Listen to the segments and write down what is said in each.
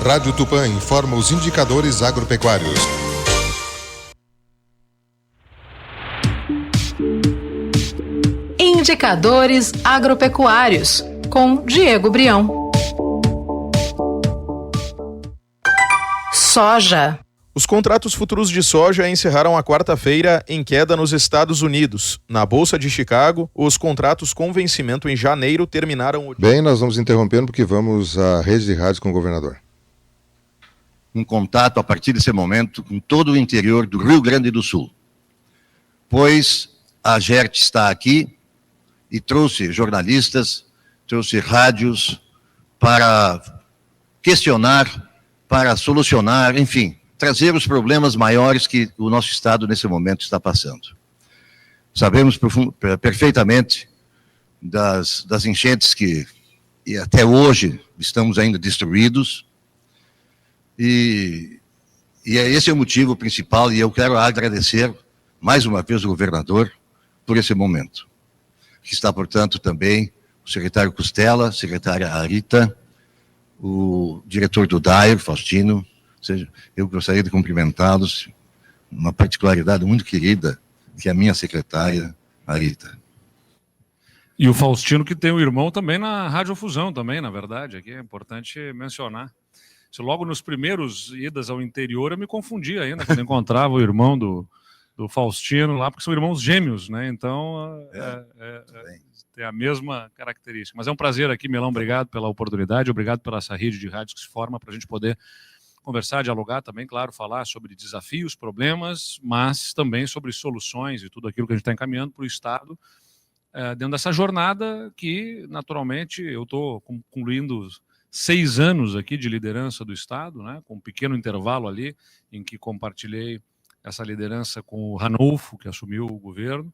Rádio Tupã informa os indicadores agropecuários. Indicadores agropecuários, com Diego Brião. Soja. Os contratos futuros de soja encerraram a quarta-feira em queda nos Estados Unidos. Na Bolsa de Chicago, os contratos com vencimento em janeiro terminaram... Bem, nós vamos interrompendo porque vamos à rede de rádios com o governador. Um contato a partir desse momento com todo o interior do Rio Grande do Sul, pois a GERT está aqui e trouxe jornalistas, trouxe rádios para questionar, para solucionar, enfim, trazer os problemas maiores que o nosso Estado nesse momento está passando. Sabemos perfeitamente das enchentes que e até hoje estamos ainda destruídos, e esse é o motivo principal, e eu quero agradecer mais uma vez o governador por esse momento. Que está, portanto, também o secretário Costela, a secretária Arita, o diretor do DAIR, Faustino. Ou seja, eu gostaria de cumprimentá-los, uma particularidade muito querida, que é a minha secretária, Arita. E o Faustino, que tem o irmão também na Radiofusão, também, na verdade, aqui é importante mencionar. Logo nos primeiros idas ao interior, eu me confundi ainda, quando encontrava o irmão do Faustino lá, porque são irmãos gêmeos, né? Então, tem a mesma característica. Mas é um prazer aqui, Melão, obrigado pela oportunidade, obrigado pela essa rede de rádios que se forma para a gente poder conversar, dialogar também, claro, falar sobre desafios, problemas, mas também sobre soluções e tudo aquilo que a gente está encaminhando para o Estado, dentro dessa jornada que, naturalmente, eu estou concluindo 6 anos aqui de liderança do Estado, né, com um pequeno intervalo ali, em que compartilhei essa liderança com o Ranulfo, que assumiu o governo,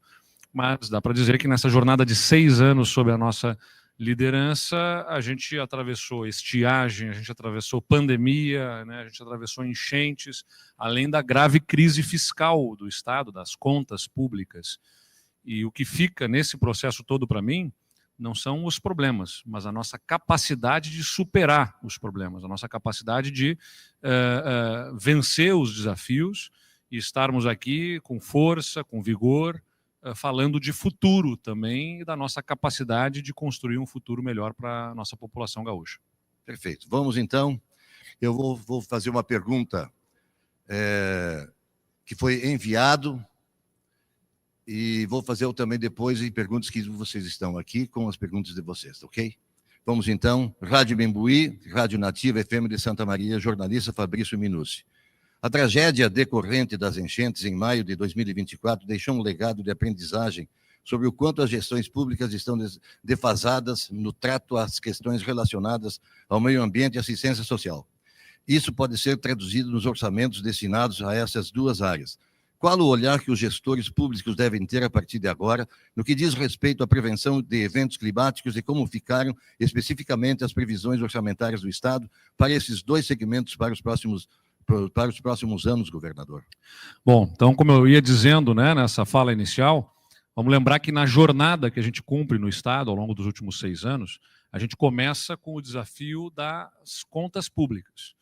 mas dá para dizer que nessa jornada de 6 anos sob a nossa liderança, a gente atravessou estiagem, a gente atravessou pandemia, né, a gente atravessou enchentes, além da grave crise fiscal do Estado, das contas públicas. E o que fica nesse processo todo para mim não são os problemas, mas a nossa capacidade de superar os problemas, a nossa capacidade de vencer os desafios e estarmos aqui com força, com vigor, falando de futuro também e da nossa capacidade de construir um futuro melhor para a nossa população gaúcha. Perfeito. Vamos então, eu vou fazer uma pergunta que foi enviado e vou fazer eu também depois em perguntas que vocês estão aqui com as perguntas de vocês, ok? Vamos então, Rádio Bembuí, Rádio Nativa FM de Santa Maria, jornalista Fabrício Minucci. A tragédia decorrente das enchentes em maio de 2024 deixou um legado de aprendizagem sobre o quanto as gestões públicas estão defasadas no trato às questões relacionadas ao meio ambiente e assistência social. Isso pode ser traduzido nos orçamentos destinados a essas duas áreas. Qual o olhar que os gestores públicos devem ter a partir de agora no que diz respeito à prevenção de eventos climáticos e como ficaram especificamente as previsões orçamentárias do Estado para esses dois segmentos para os próximos anos, governador? Bom, então, como eu ia dizendo, né, nessa fala inicial, vamos lembrar que na jornada que a gente cumpre no Estado ao longo dos últimos 6 anos, a gente começa com o desafio das contas públicas.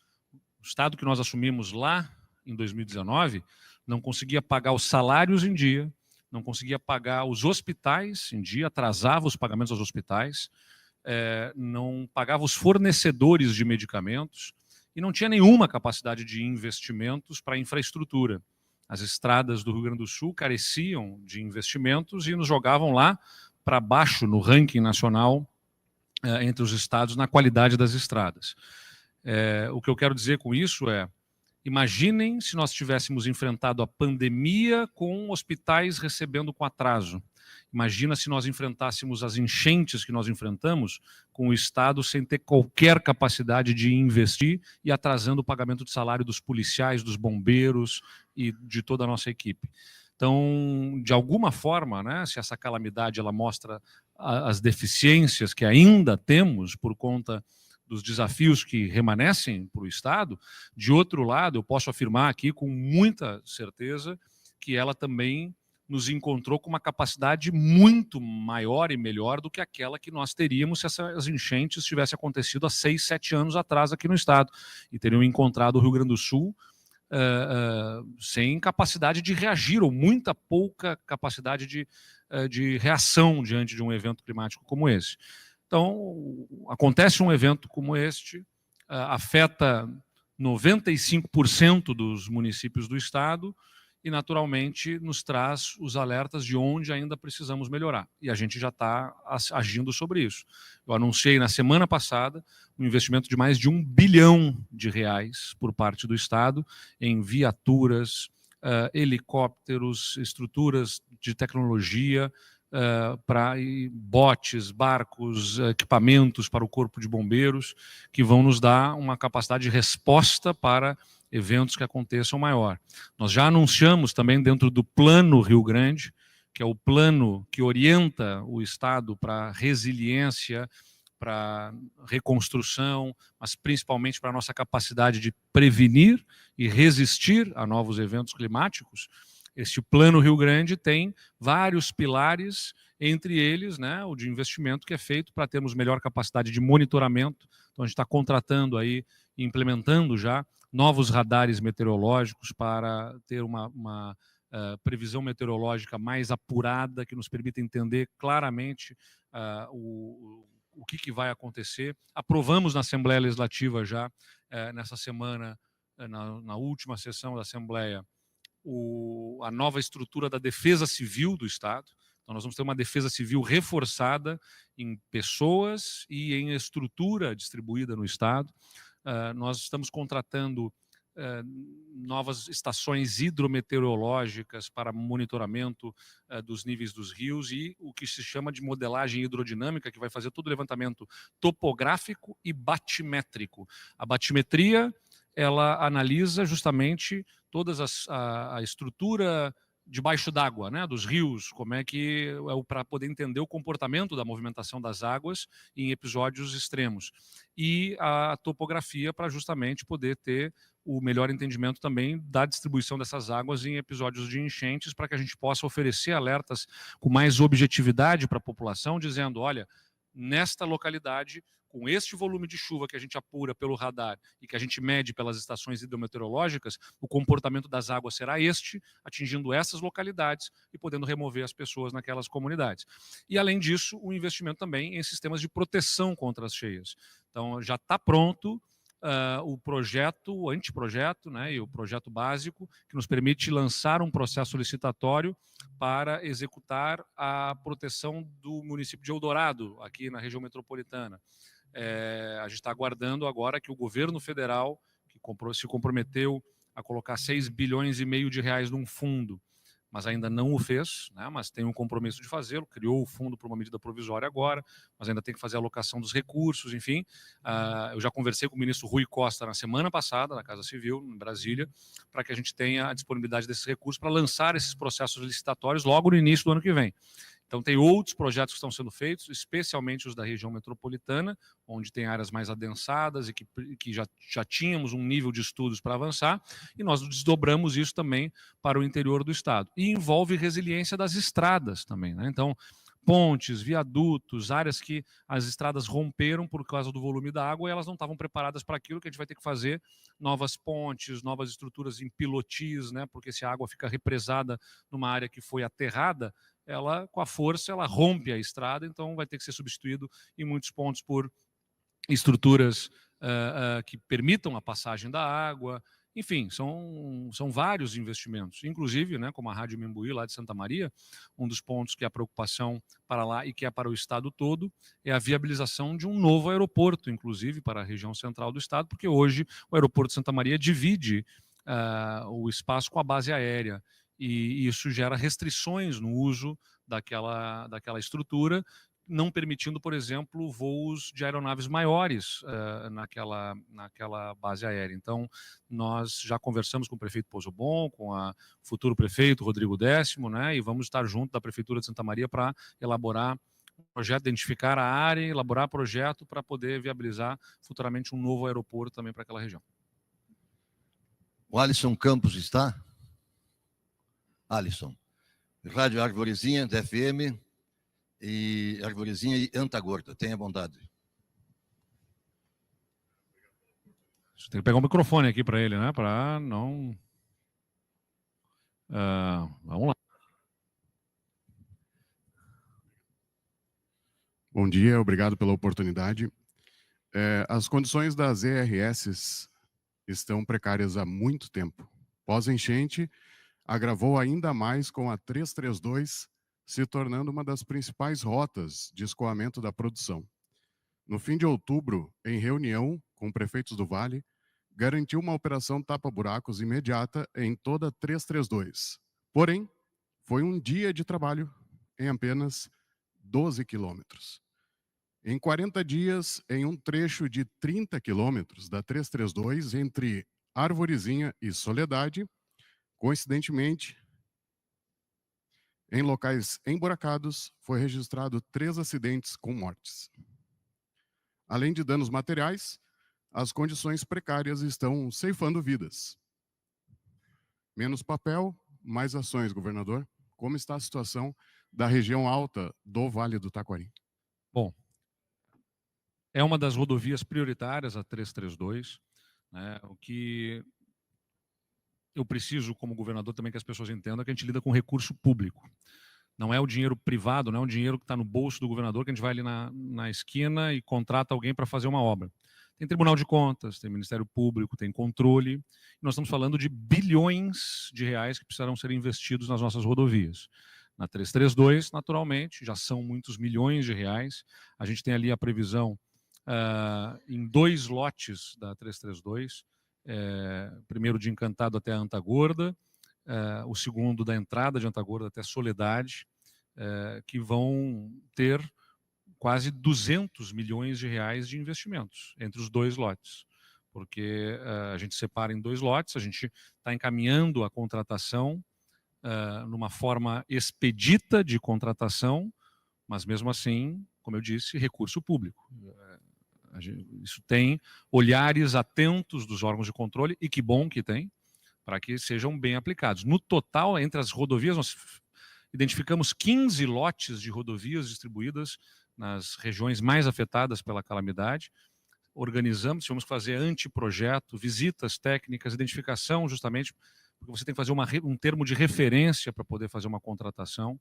O Estado que nós assumimos lá em 2019 não conseguia pagar os salários em dia, não conseguia pagar os hospitais em dia, atrasava os pagamentos aos hospitais, não pagava os fornecedores de medicamentos e não tinha nenhuma capacidade de investimentos para infraestrutura. As estradas do Rio Grande do Sul careciam de investimentos e nos jogavam lá para baixo no ranking nacional entre os estados na qualidade das estradas. O que eu quero dizer com isso é: imaginem se nós tivéssemos enfrentado a pandemia com hospitais recebendo com atraso. Imagina se nós enfrentássemos as enchentes que nós enfrentamos com o Estado sem ter qualquer capacidade de investir e atrasando o pagamento de salário dos policiais, dos bombeiros e de toda a nossa equipe. Então, de alguma forma, né, se essa calamidade ela mostra as deficiências que ainda temos por conta dos desafios que remanescem para o Estado, de outro lado, eu posso afirmar aqui com muita certeza que ela também nos encontrou com uma capacidade muito maior e melhor do que aquela que nós teríamos se essas enchentes tivessem acontecido há 6, 7 anos atrás aqui no estado, e teriam encontrado o Rio Grande do Sul sem capacidade de reagir, ou muita pouca capacidade de reação diante de um evento climático como esse. Então, acontece um evento como este, afeta 95% dos municípios do estado, e, naturalmente, nos traz os alertas de onde ainda precisamos melhorar. E a gente já está agindo sobre isso. Eu anunciei na semana passada um investimento de mais de R$1 bilhão por parte do Estado em viaturas, helicópteros, estruturas de tecnologia, para botes, barcos, equipamentos para o Corpo de Bombeiros, que vão nos dar uma capacidade de resposta para eventos que aconteçam maior. Nós já anunciamos também dentro do Plano Rio Grande, que é o plano que orienta o Estado para resiliência, para reconstrução, mas principalmente para a nossa capacidade de prevenir e resistir a novos eventos climáticos. Este Plano Rio Grande tem vários pilares, entre eles, né, o de investimento que é feito para termos melhor capacidade de monitoramento. Então, a gente está contratando aí, implementando já novos radares meteorológicos para ter uma previsão meteorológica mais apurada, que nos permita entender claramente o que vai acontecer. Aprovamos na Assembleia Legislativa já, nessa semana, na última sessão da Assembleia, a nova estrutura da Defesa Civil do Estado. Então, nós vamos ter uma Defesa Civil reforçada em pessoas e em estrutura distribuída no Estado. Nós estamos contratando novas estações hidrometeorológicas para monitoramento dos níveis dos rios e o que se chama de modelagem hidrodinâmica, que vai fazer todo o levantamento topográfico e batimétrico. A batimetria, ela analisa justamente toda a estrutura debaixo d'água, né, dos rios, como é que para poder entender o comportamento da movimentação das águas em episódios extremos. E a topografia para justamente poder ter o melhor entendimento também da distribuição dessas águas em episódios de enchentes, para que a gente possa oferecer alertas com mais objetividade para a população, dizendo, olha, nesta localidade, com este volume de chuva que a gente apura pelo radar e que a gente mede pelas estações hidrometeorológicas, o comportamento das águas será este, atingindo essas localidades e podendo remover as pessoas naquelas comunidades. E, além disso, o investimento também em sistemas de proteção contra as cheias. Então, já está pronto o projeto, o anteprojeto, né, e o projeto básico, que nos permite lançar um processo licitatório para executar a proteção do município de Eldorado, aqui na região metropolitana. A gente está aguardando agora que o governo federal, que se comprometeu a colocar 6,5 bilhões de reais num fundo, mas ainda não o fez, né, mas tem um compromisso de fazê-lo, criou o fundo por uma medida provisória agora, mas ainda tem que fazer a alocação dos recursos, enfim. Eu já conversei com o ministro Rui Costa na semana passada, na Casa Civil, em Brasília, para que a gente tenha a disponibilidade desses recursos para lançar esses processos licitatórios logo no início do ano que vem. Então, tem outros projetos que estão sendo feitos, especialmente os da região metropolitana, onde tem áreas mais adensadas e que já tínhamos um nível de estudos para avançar, e nós desdobramos isso também para o interior do estado. E envolve resiliência das estradas também, né? Então, pontes, viadutos, áreas que as estradas romperam por causa do volume da água e elas não estavam preparadas para aquilo, que a gente vai ter que fazer novas pontes, novas estruturas em pilotis, né? Porque se a água fica represada numa área que foi aterrada, ela, com a força, ela rompe a estrada, então vai ter que ser substituído em muitos pontos por estruturas que permitam a passagem da água. Enfim, são vários investimentos, inclusive, né, como a Rádio Membuí, lá de Santa Maria, um dos pontos que é a preocupação para lá e que é para o estado todo, é a viabilização de um novo aeroporto, inclusive, para a região central do estado, porque hoje o aeroporto de Santa Maria divide o espaço com a base aérea, e isso gera restrições no uso daquela estrutura, não permitindo, por exemplo, voos de aeronaves maiores naquela base aérea. Então, nós já conversamos com o prefeito Pozo Bom, com o futuro prefeito Rodrigo Décimo, né, e vamos estar junto da Prefeitura de Santa Maria para elaborar um projeto, identificar a área, elaborar projeto para poder viabilizar futuramente um novo aeroporto também para aquela região. O Alisson Campos está? Alisson, Rádio Arvorezinha, da FM, e Arvorezinha e Antagorda. Tenha bondade. Você tem que pegar o microfone aqui para ele, né? Para não... vamos lá. Bom dia, obrigado pela oportunidade. As condições das ERS estão precárias há muito tempo. Pós-enchente, agravou ainda mais com a 332, se tornando uma das principais rotas de escoamento da produção. No fim de outubro, em reunião com prefeitos do Vale, garantiu uma operação tapa-buracos imediata em toda a 332. Porém, foi um dia de trabalho em apenas 12 quilômetros. Em 40 dias, em um trecho de 30 quilômetros da 332, entre Arvorezinha e Soledade, coincidentemente, em locais emburacados, foi registrado 3 acidentes com mortes. Além de danos materiais, as condições precárias estão ceifando vidas. Menos papel, mais ações, governador. Como está a situação da região alta do Vale do Taquari? Bom, é uma das rodovias prioritárias, a 332, né? O que eu preciso, como governador, também que as pessoas entendam que a gente lida com recurso público. Não é o dinheiro privado, não é o dinheiro que está no bolso do governador, que a gente vai ali na esquina e contrata alguém para fazer uma obra. Tem Tribunal de Contas, tem Ministério Público, tem controle. Nós estamos falando de bilhões de reais que precisarão ser investidos nas nossas rodovias. Na 332, naturalmente, já são muitos milhões de reais. A gente tem ali a previsão em 2 lotes da 332, primeiro de Encantado até a Antagorda, o segundo da entrada de Antagorda até Soledade, que vão ter quase 200 milhões de reais de investimentos entre os 2 lotes, porque a gente separa em 2 lotes, a gente está encaminhando a contratação numa forma expedita de contratação, mas mesmo assim, como eu disse, recurso público. Isso tem olhares atentos dos órgãos de controle, e que bom que tem, para que sejam bem aplicados. No total, entre as rodovias, nós identificamos 15 lotes de rodovias distribuídas nas regiões mais afetadas pela calamidade. Organizamos, tivemos que fazer anteprojeto, visitas técnicas, identificação, justamente porque você tem que fazer um termo de referência para poder fazer uma contratação.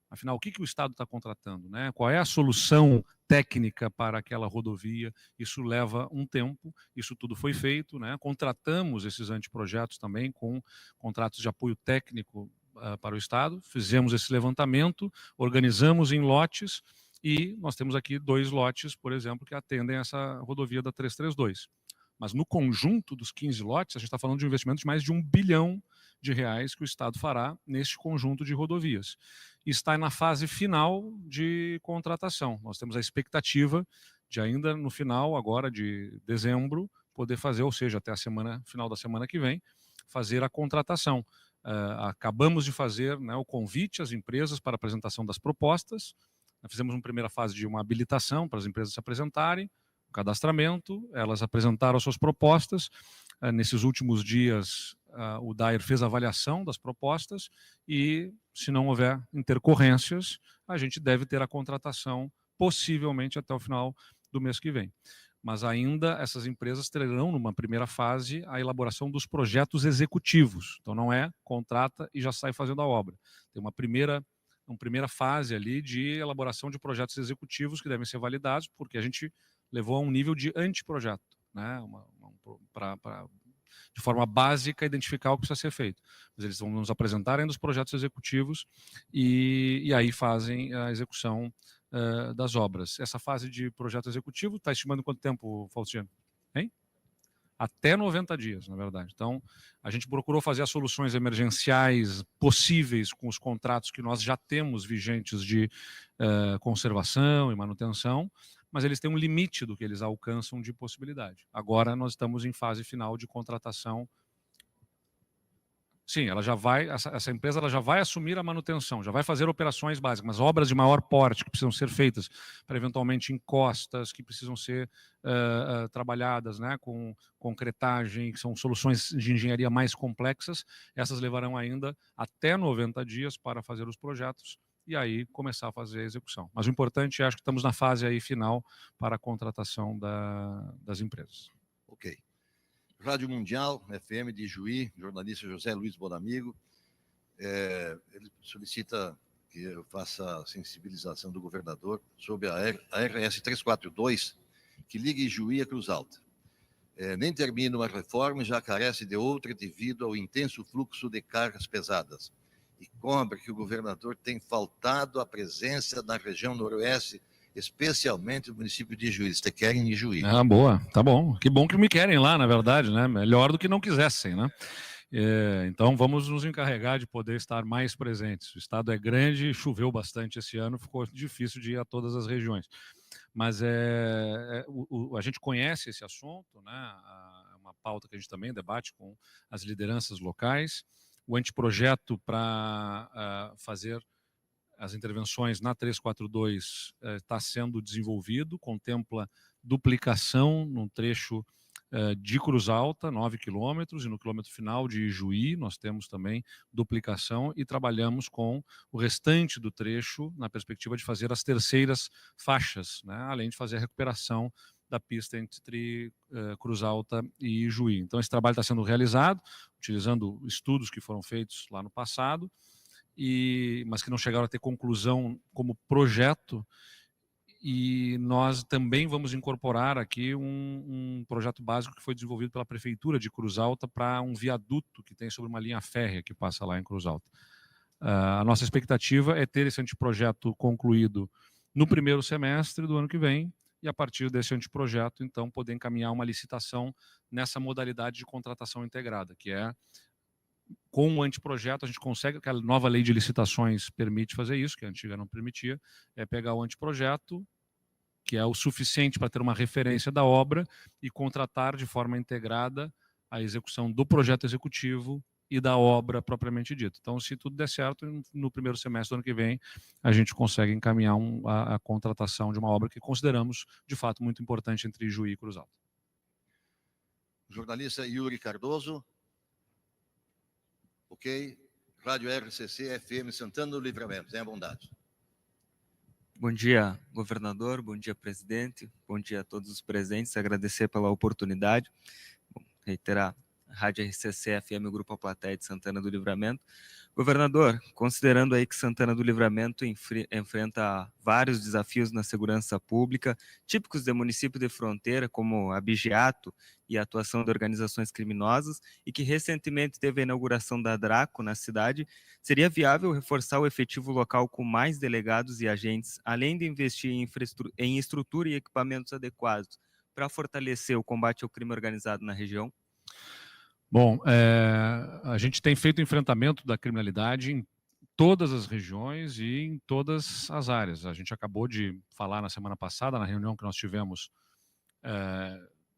Afinal, o que o Estado está contratando, né? Qual é a solução técnica para aquela rodovia? Isso leva um tempo, isso tudo foi feito, né? Contratamos esses anteprojetos também com contratos de apoio técnico para o Estado, fizemos esse levantamento, organizamos em lotes e nós temos aqui 2 lotes, por exemplo, que atendem essa rodovia da 332. Mas no conjunto dos 15 lotes, a gente está falando de um investimento de mais de R$1 bilhão que o Estado fará neste conjunto de rodovias. E está na fase final de contratação. Nós temos a expectativa de ainda no final, agora de dezembro, poder fazer, ou seja, até final da semana que vem, fazer a contratação. Acabamos de fazer, né, o convite às empresas para apresentação das propostas. Nós fizemos uma primeira fase de uma habilitação para as empresas se apresentarem, o cadastramento, elas apresentaram as suas propostas. Nesses últimos dias, o DAER fez a avaliação das propostas e, se não houver intercorrências, a gente deve ter a contratação possivelmente até o final do mês que vem. Mas ainda essas empresas terão, numa primeira fase, a elaboração dos projetos executivos. Então não é contrata e já sai fazendo a obra. Tem uma primeira fase ali de elaboração de projetos executivos que devem ser validados, porque a gente levou a um nível de anteprojeto, né? De forma básica, identificar o que precisa ser feito. Mas eles vão nos apresentar ainda os projetos executivos e aí fazem a execução das obras. Essa fase de projeto executivo, está estimando quanto tempo, Faustino? Hein? Até 90 dias, na verdade. Então, a gente procurou fazer as soluções emergenciais possíveis com os contratos que nós já temos vigentes de conservação e manutenção, mas eles têm um limite do que eles alcançam de possibilidade. Agora nós estamos em fase final de contratação. Sim, ela já vai, essa empresa ela já vai assumir a manutenção, já vai fazer operações básicas, mas obras de maior porte que precisam ser feitas para eventualmente encostas que precisam ser trabalhadas, né, com concretagem, que são soluções de engenharia mais complexas, essas levarão ainda até 90 dias para fazer os projetos e aí começar a fazer a execução. Mas o importante é, acho que estamos na fase aí final para a contratação das empresas. Ok. Rádio Mundial, FM de Juí, jornalista José Luiz Bonamigo. Ele solicita que eu faça a sensibilização do governador sobre a RS 342, que liga Juí a Cruz Alta. Nem termina uma reforma e já carece de outra devido ao intenso fluxo de cargas pesadas. E cobra que o governador tem faltado a presença na região noroeste, especialmente no município de Juí. Eles te querem em Juí. Ah, boa, tá bom. Que bom que me querem lá, na verdade, né? Melhor do que não quisessem, né? Então vamos nos encarregar de poder estar mais presentes. O estado é grande, choveu bastante esse ano, ficou difícil de ir a todas as regiões. Mas a gente conhece esse assunto, né? É uma pauta que a gente também debate com as lideranças locais. O anteprojeto para fazer as intervenções na 342 está sendo desenvolvido, contempla duplicação num trecho de Cruz Alta, 9 quilômetros, e no quilômetro final de Ijuí nós temos também duplicação e trabalhamos com o restante do trecho na perspectiva de fazer as terceiras faixas, né, além de fazer a recuperação da pista entre Cruz Alta e Ijuí. Então esse trabalho está sendo realizado, utilizando estudos que foram feitos lá no passado, mas que não chegaram a ter conclusão como projeto, e nós também vamos incorporar aqui um projeto básico que foi desenvolvido pela Prefeitura de Cruz Alta para um viaduto que tem sobre uma linha férrea que passa lá em Cruz Alta. A nossa expectativa é ter esse anteprojeto concluído no primeiro semestre do ano que vem, e a partir desse anteprojeto, então, poder encaminhar uma licitação nessa modalidade de contratação integrada, que é com o anteprojeto a gente consegue, aquela nova lei de licitações permite fazer isso, que a antiga não permitia, é pegar o anteprojeto, que é o suficiente para ter uma referência da obra, e contratar de forma integrada a execução do projeto executivo e da obra propriamente dita. Então, se tudo der certo, no primeiro semestre do ano que vem, a gente consegue encaminhar a contratação de uma obra que consideramos, de fato, muito importante entre Juí e Cruz Alta. Jornalista Yuri Cardoso. Ok. Rádio RCC FM Santana do Livramento. Tenha bondade. Bom dia, governador. Bom dia, presidente. Bom dia a todos os presentes. Agradecer pela oportunidade. Reiterar, Rádio RCC FM, o Grupo A Plateia de Santana do Livramento. Governador, considerando aí que Santana do Livramento enfrenta vários desafios na segurança pública, típicos de município de fronteira, como abigeato e a atuação de organizações criminosas, e que recentemente teve a inauguração da Draco na cidade, seria viável reforçar o efetivo local com mais delegados e agentes, além de investir em estrutura e equipamentos adequados para fortalecer o combate ao crime organizado na região? Bom, a gente tem feito enfrentamento da criminalidade em todas as regiões e em todas as áreas. A gente acabou de falar na semana passada, na reunião que nós tivemos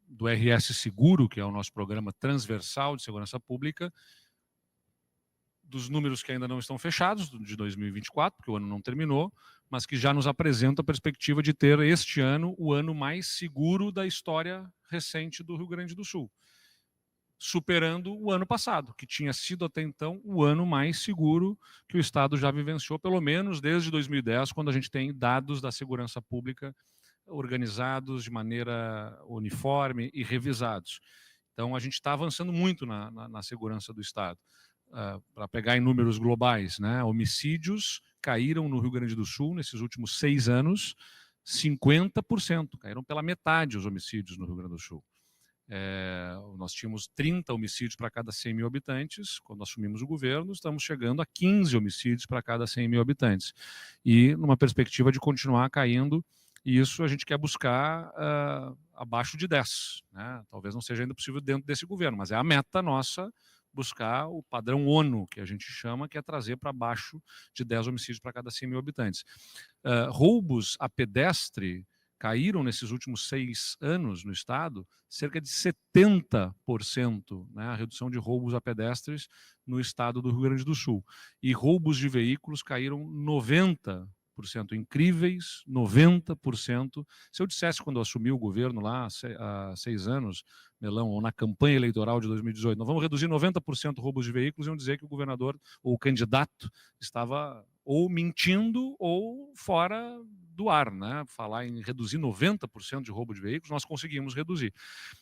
do RS Seguro, que é o nosso programa transversal de segurança pública, dos números que ainda não estão fechados, de 2024, porque o ano não terminou, mas que já nos apresenta a perspectiva de ter este ano o ano mais seguro da história recente do Rio Grande do Sul, superando o ano passado, que tinha sido até então o ano mais seguro que o Estado já vivenciou, pelo menos desde 2010, quando a gente tem dados da segurança pública organizados de maneira uniforme e revisados. Então, a gente está avançando muito na segurança do Estado. Para pegar em números globais, né, homicídios caíram no Rio Grande do Sul nesses últimos 6 anos, 50%, caíram pela metade os homicídios no Rio Grande do Sul. Nós tínhamos 30 homicídios para cada 100 mil habitantes, quando assumimos o governo, estamos chegando a 15 homicídios para cada 100 mil habitantes. E numa perspectiva de continuar caindo, e isso a gente quer buscar abaixo de 10. Né? Talvez não seja ainda possível dentro desse governo, mas é a meta nossa buscar o padrão ONU, que a gente chama, que é trazer para baixo de 10 homicídios para cada 100 mil habitantes. Roubos a pedestre caíram nesses últimos 6 anos no estado cerca de 70%, né, a redução de roubos a pedestres no estado do Rio Grande do Sul. E roubos de veículos caíram 90%, incríveis 90%. Se eu dissesse quando eu assumi o governo lá há 6 anos, Melão, ou na campanha eleitoral de 2018, nós vamos reduzir 90% roubos de veículos, iam dizer que o governador ou o candidato estava ou mentindo ou fora do ar, né? Falar em reduzir 90% de roubo de veículos, nós conseguimos reduzir.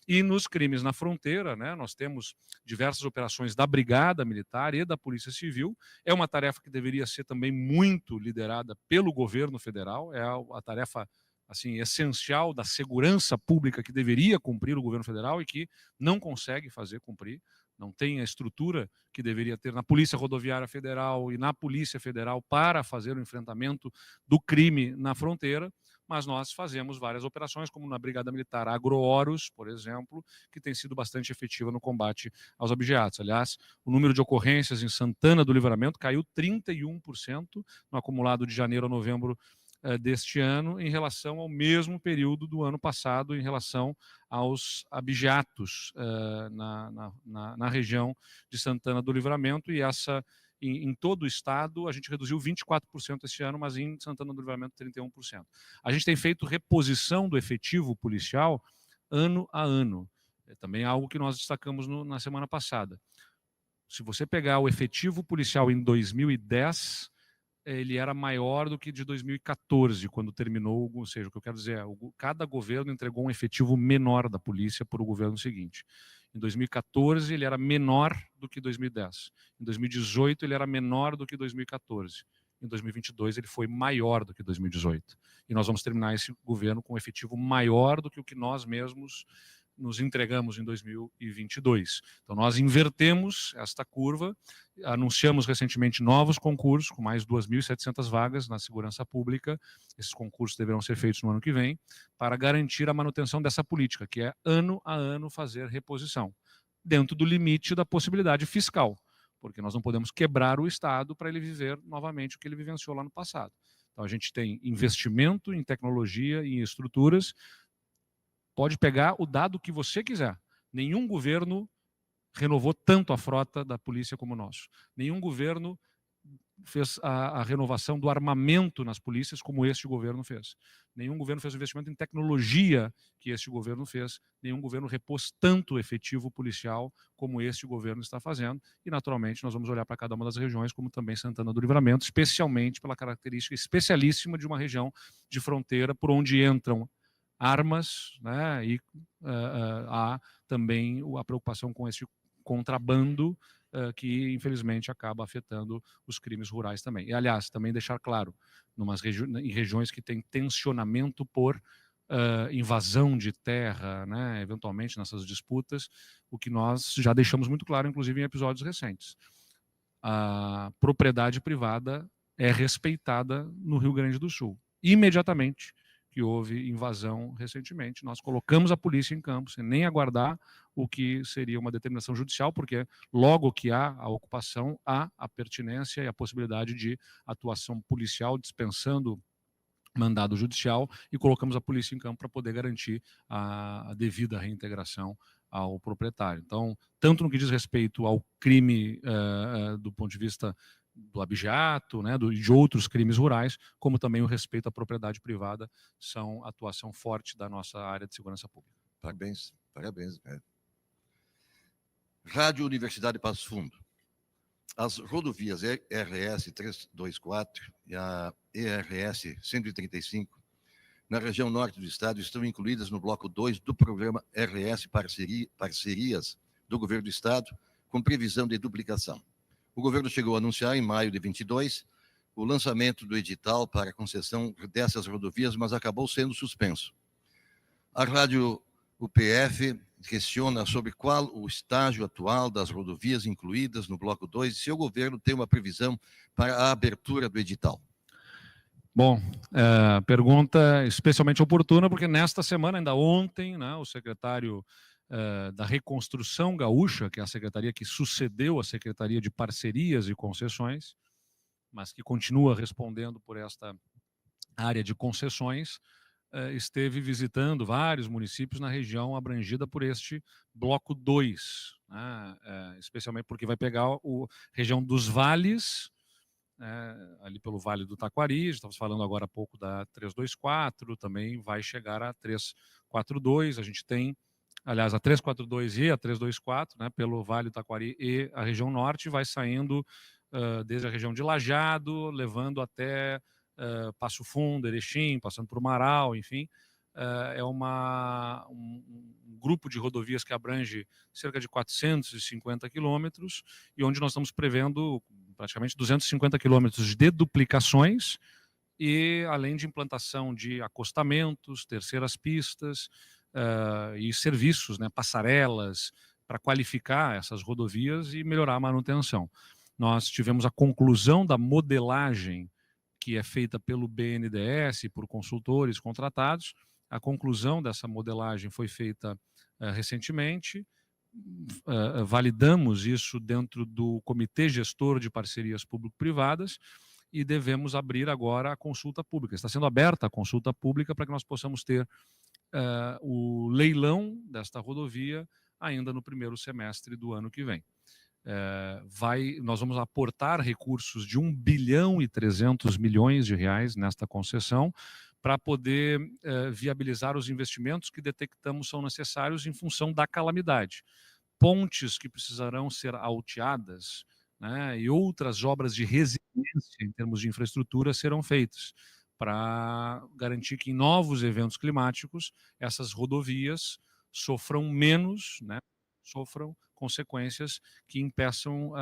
E nos crimes na fronteira, né, nós temos diversas operações da Brigada Militar e da Polícia Civil. É uma tarefa que deveria ser também muito liderada pelo governo federal, é a tarefa assim essencial da segurança pública que deveria cumprir o governo federal e que não consegue fazer cumprir. Não tem a estrutura que deveria ter na Polícia Rodoviária Federal e na Polícia Federal para fazer o enfrentamento do crime na fronteira, mas nós fazemos várias operações, como na Brigada Militar Agrohoros, por exemplo, que tem sido bastante efetiva no combate aos abigeatos. Aliás, o número de ocorrências em Santana do Livramento caiu 31% no acumulado de janeiro a novembro deste ano em relação ao mesmo período do ano passado, em relação aos abigeatos na região de Santana do Livramento, e em todo o estado a gente reduziu 24% este ano, mas em Santana do Livramento 31%. A gente tem feito reposição do efetivo policial ano a ano. É também algo que nós destacamos na semana passada. Se você pegar o efetivo policial em 2010, ele era maior do que de 2014, quando terminou, ou seja, o que eu quero dizer é, cada governo entregou um efetivo menor da polícia para o governo seguinte. Em 2014, ele era menor do que 2010. Em 2018, ele era menor do que 2014. Em 2022, ele foi maior do que 2018. E nós vamos terminar esse governo com um efetivo maior do que o que nós mesmos nos entregamos em 2022. Então, nós invertemos esta curva, anunciamos recentemente novos concursos, com mais 2.700 vagas na segurança pública. Esses concursos deverão ser feitos no ano que vem, para garantir a manutenção dessa política, que é ano a ano fazer reposição, dentro do limite da possibilidade fiscal, porque nós não podemos quebrar o Estado para ele viver novamente o que ele vivenciou lá no passado. Então, a gente tem investimento em tecnologia e em estruturas. Pode pegar o dado que você quiser. Nenhum governo renovou tanto a frota da polícia como o nosso. Nenhum governo fez a renovação do armamento nas polícias como este governo fez. Nenhum governo fez investimento em tecnologia que este governo fez. Nenhum governo repôs tanto efetivo policial como este governo está fazendo. E, naturalmente, nós vamos olhar para cada uma das regiões, como também Santana do Livramento, especialmente pela característica especialíssima de uma região de fronteira por onde entram armas, né, e há também a preocupação com esse contrabando que, infelizmente, acaba afetando os crimes rurais também. E, aliás, também deixar claro, em regiões que têm tensionamento por invasão de terra, né, eventualmente nessas disputas, o que nós já deixamos muito claro, inclusive em episódios recentes. A propriedade privada é respeitada no Rio Grande do Sul. Imediatamente que houve invasão recentemente, nós colocamos a polícia em campo, sem nem aguardar o que seria uma determinação judicial, porque logo que há a ocupação, há a pertinência e a possibilidade de atuação policial, dispensando mandado judicial, e colocamos a polícia em campo para poder garantir a devida reintegração ao proprietário. Então, tanto no que diz respeito ao crime do ponto de vista do abigeato, né, de outros crimes rurais, como também o respeito à propriedade privada, são atuação forte da nossa área de segurança pública. Parabéns, parabéns. Rádio Universidade Passo Fundo. As rodovias RS 324 e a ERS 135, na região norte do estado, estão incluídas no bloco 2 do programa RS Parcerias do Governo do Estado, com previsão de duplicação. O governo chegou a anunciar, em maio de 22, o lançamento do edital para a concessão dessas rodovias, mas acabou sendo suspenso. A Rádio UPF questiona sobre qual o estágio atual das rodovias incluídas no bloco 2 e se o governo tem uma previsão para a abertura do edital. Bom, pergunta especialmente oportuna, porque nesta semana, ainda ontem, né, o secretário da Reconstrução Gaúcha, que é a secretaria que sucedeu a Secretaria de Parcerias e Concessões, mas que continua respondendo por esta área de concessões, esteve visitando vários municípios na região abrangida por este bloco 2, né, especialmente porque vai pegar a região dos vales, ali pelo Vale do Taquari, estamos falando agora há pouco da 324, também vai chegar a 342, a gente tem, aliás, a 342 e a 324, né, pelo Vale do Taquari e a região norte, vai saindo desde a região de Lajeado, levando até Passo Fundo, Erechim, passando por Marau, enfim, é um grupo de rodovias que abrange cerca de 450 quilômetros e onde nós estamos prevendo praticamente 250 quilômetros de duplicações e além de implantação de acostamentos, terceiras pistas e serviços, né, passarelas, para qualificar essas rodovias e melhorar a manutenção. Nós tivemos a conclusão da modelagem que é feita pelo BNDES, por consultores contratados. A conclusão dessa modelagem foi feita recentemente. Validamos isso dentro do Comitê Gestor de Parcerias Público-Privadas e devemos abrir agora a consulta pública. Está sendo aberta a consulta pública para que nós possamos ter o leilão desta rodovia ainda no primeiro semestre do ano que vem. Nós vamos aportar recursos de 1 bilhão e 300 milhões de reais nesta concessão para poder viabilizar os investimentos que detectamos são necessários em função da calamidade. Pontes que precisarão ser alteadas, né, e outras obras de resiliência em termos de infraestrutura serão feitas para garantir que em novos eventos climáticos essas rodovias sofram menos, né, sofram consequências que impeçam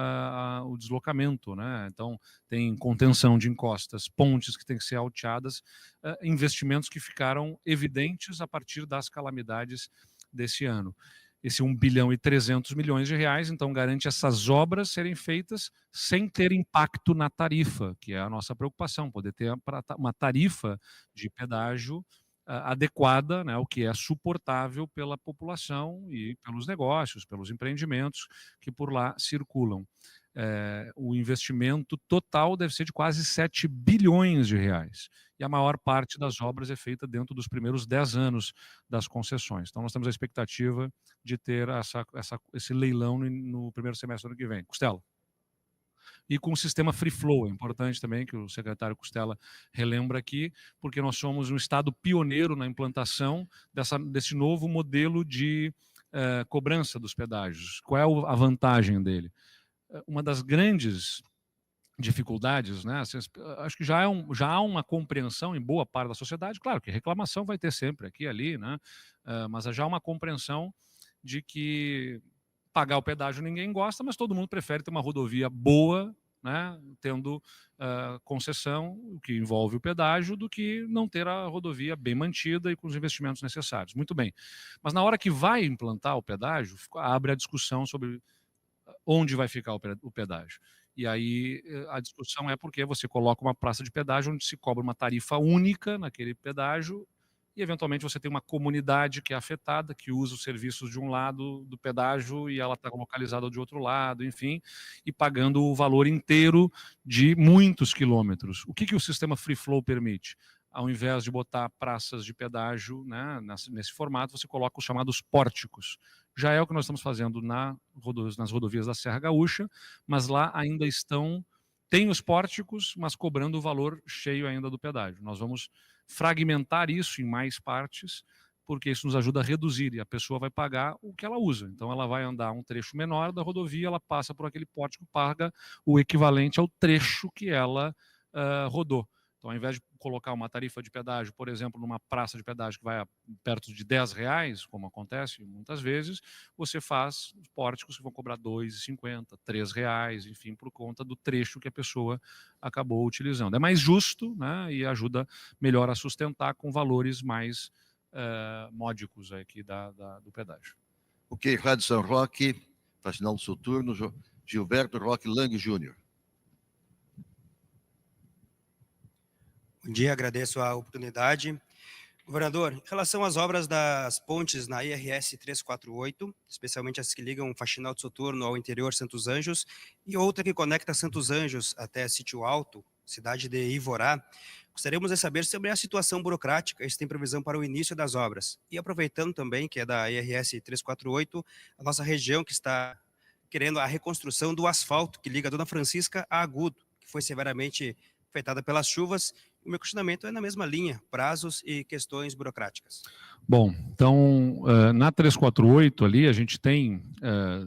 o deslocamento, né? Então, tem contenção de encostas, pontes que têm que ser alteadas, investimentos que ficaram evidentes a partir das calamidades desse ano. Esse 1 bilhão e 300 milhões de reais, então, garante essas obras serem feitas sem ter impacto na tarifa, que é a nossa preocupação, poder ter uma tarifa de pedágio adequada, né, o que é suportável pela população e pelos negócios, pelos empreendimentos que por lá circulam. O investimento total deve ser de quase 7 bilhões de reais. E a maior parte das obras é feita dentro dos primeiros 10 anos das concessões. Então, nós temos a expectativa de ter esse leilão no primeiro semestre do ano que vem. Costela. E com o sistema free flow, é importante também que o secretário Costela relembra aqui, porque nós somos um estado pioneiro na implantação desse novo modelo de cobrança dos pedágios. Qual é a vantagem dele? Uma das grandes dificuldades, né? Acho que já há uma compreensão em boa parte da sociedade, claro que reclamação vai ter sempre aqui e ali, né? Mas já há uma compreensão de que pagar o pedágio ninguém gosta, mas todo mundo prefere ter uma rodovia boa, né, tendo concessão, o que envolve o pedágio, do que não ter a rodovia bem mantida e com os investimentos necessários. Muito bem. Mas na hora que vai implantar o pedágio, abre a discussão sobre onde vai ficar o pedágio. E aí a discussão é porque você coloca uma praça de pedágio onde se cobra uma tarifa única naquele pedágio e eventualmente você tem uma comunidade que é afetada, que usa os serviços de um lado do pedágio e ela está localizada de outro lado, enfim, e pagando o valor inteiro de muitos quilômetros. O que o sistema Free Flow permite? Ao invés de botar praças de pedágio, né, nesse formato, você coloca os chamados pórticos. Já é o que nós estamos fazendo nas rodovias da Serra Gaúcha, mas lá ainda tem os pórticos, mas cobrando o valor cheio ainda do pedágio. Nós vamos fragmentar isso em mais partes, porque isso nos ajuda a reduzir, e a pessoa vai pagar o que ela usa. Então ela vai andar um trecho menor da rodovia, ela passa por aquele pórtico, paga o equivalente ao trecho que ela rodou. Então, ao invés de colocar uma tarifa de pedágio, por exemplo, numa praça de pedágio que vai perto de R$10, como acontece muitas vezes, você faz pórticos que vão cobrar R$2,50, R$3, enfim, por conta do trecho que a pessoa acabou utilizando. É mais justo, né, e ajuda melhor a sustentar com valores mais módicos aqui do pedágio. Ok, Rádio São Roque, Faxinal Soturno, Gilberto Roque Lang Júnior. Bom dia, agradeço a oportunidade. Governador, em relação às obras das pontes na IRS 348, especialmente as que ligam Faxinal de Soturno ao interior Santos Anjos, e outra que conecta Santos Anjos até Sítio Alto, cidade de Ivorá. Gostaríamos de saber sobre a situação burocrática, se tem previsão para o início das obras. E aproveitando também, que é da IRS 348, a nossa região que está querendo a reconstrução do asfalto que liga a Dona Francisca a Agudo, que foi severamente afetada pelas chuvas. O meu questionamento é na mesma linha, prazos e questões burocráticas. Bom, então, na 348 ali, a gente tem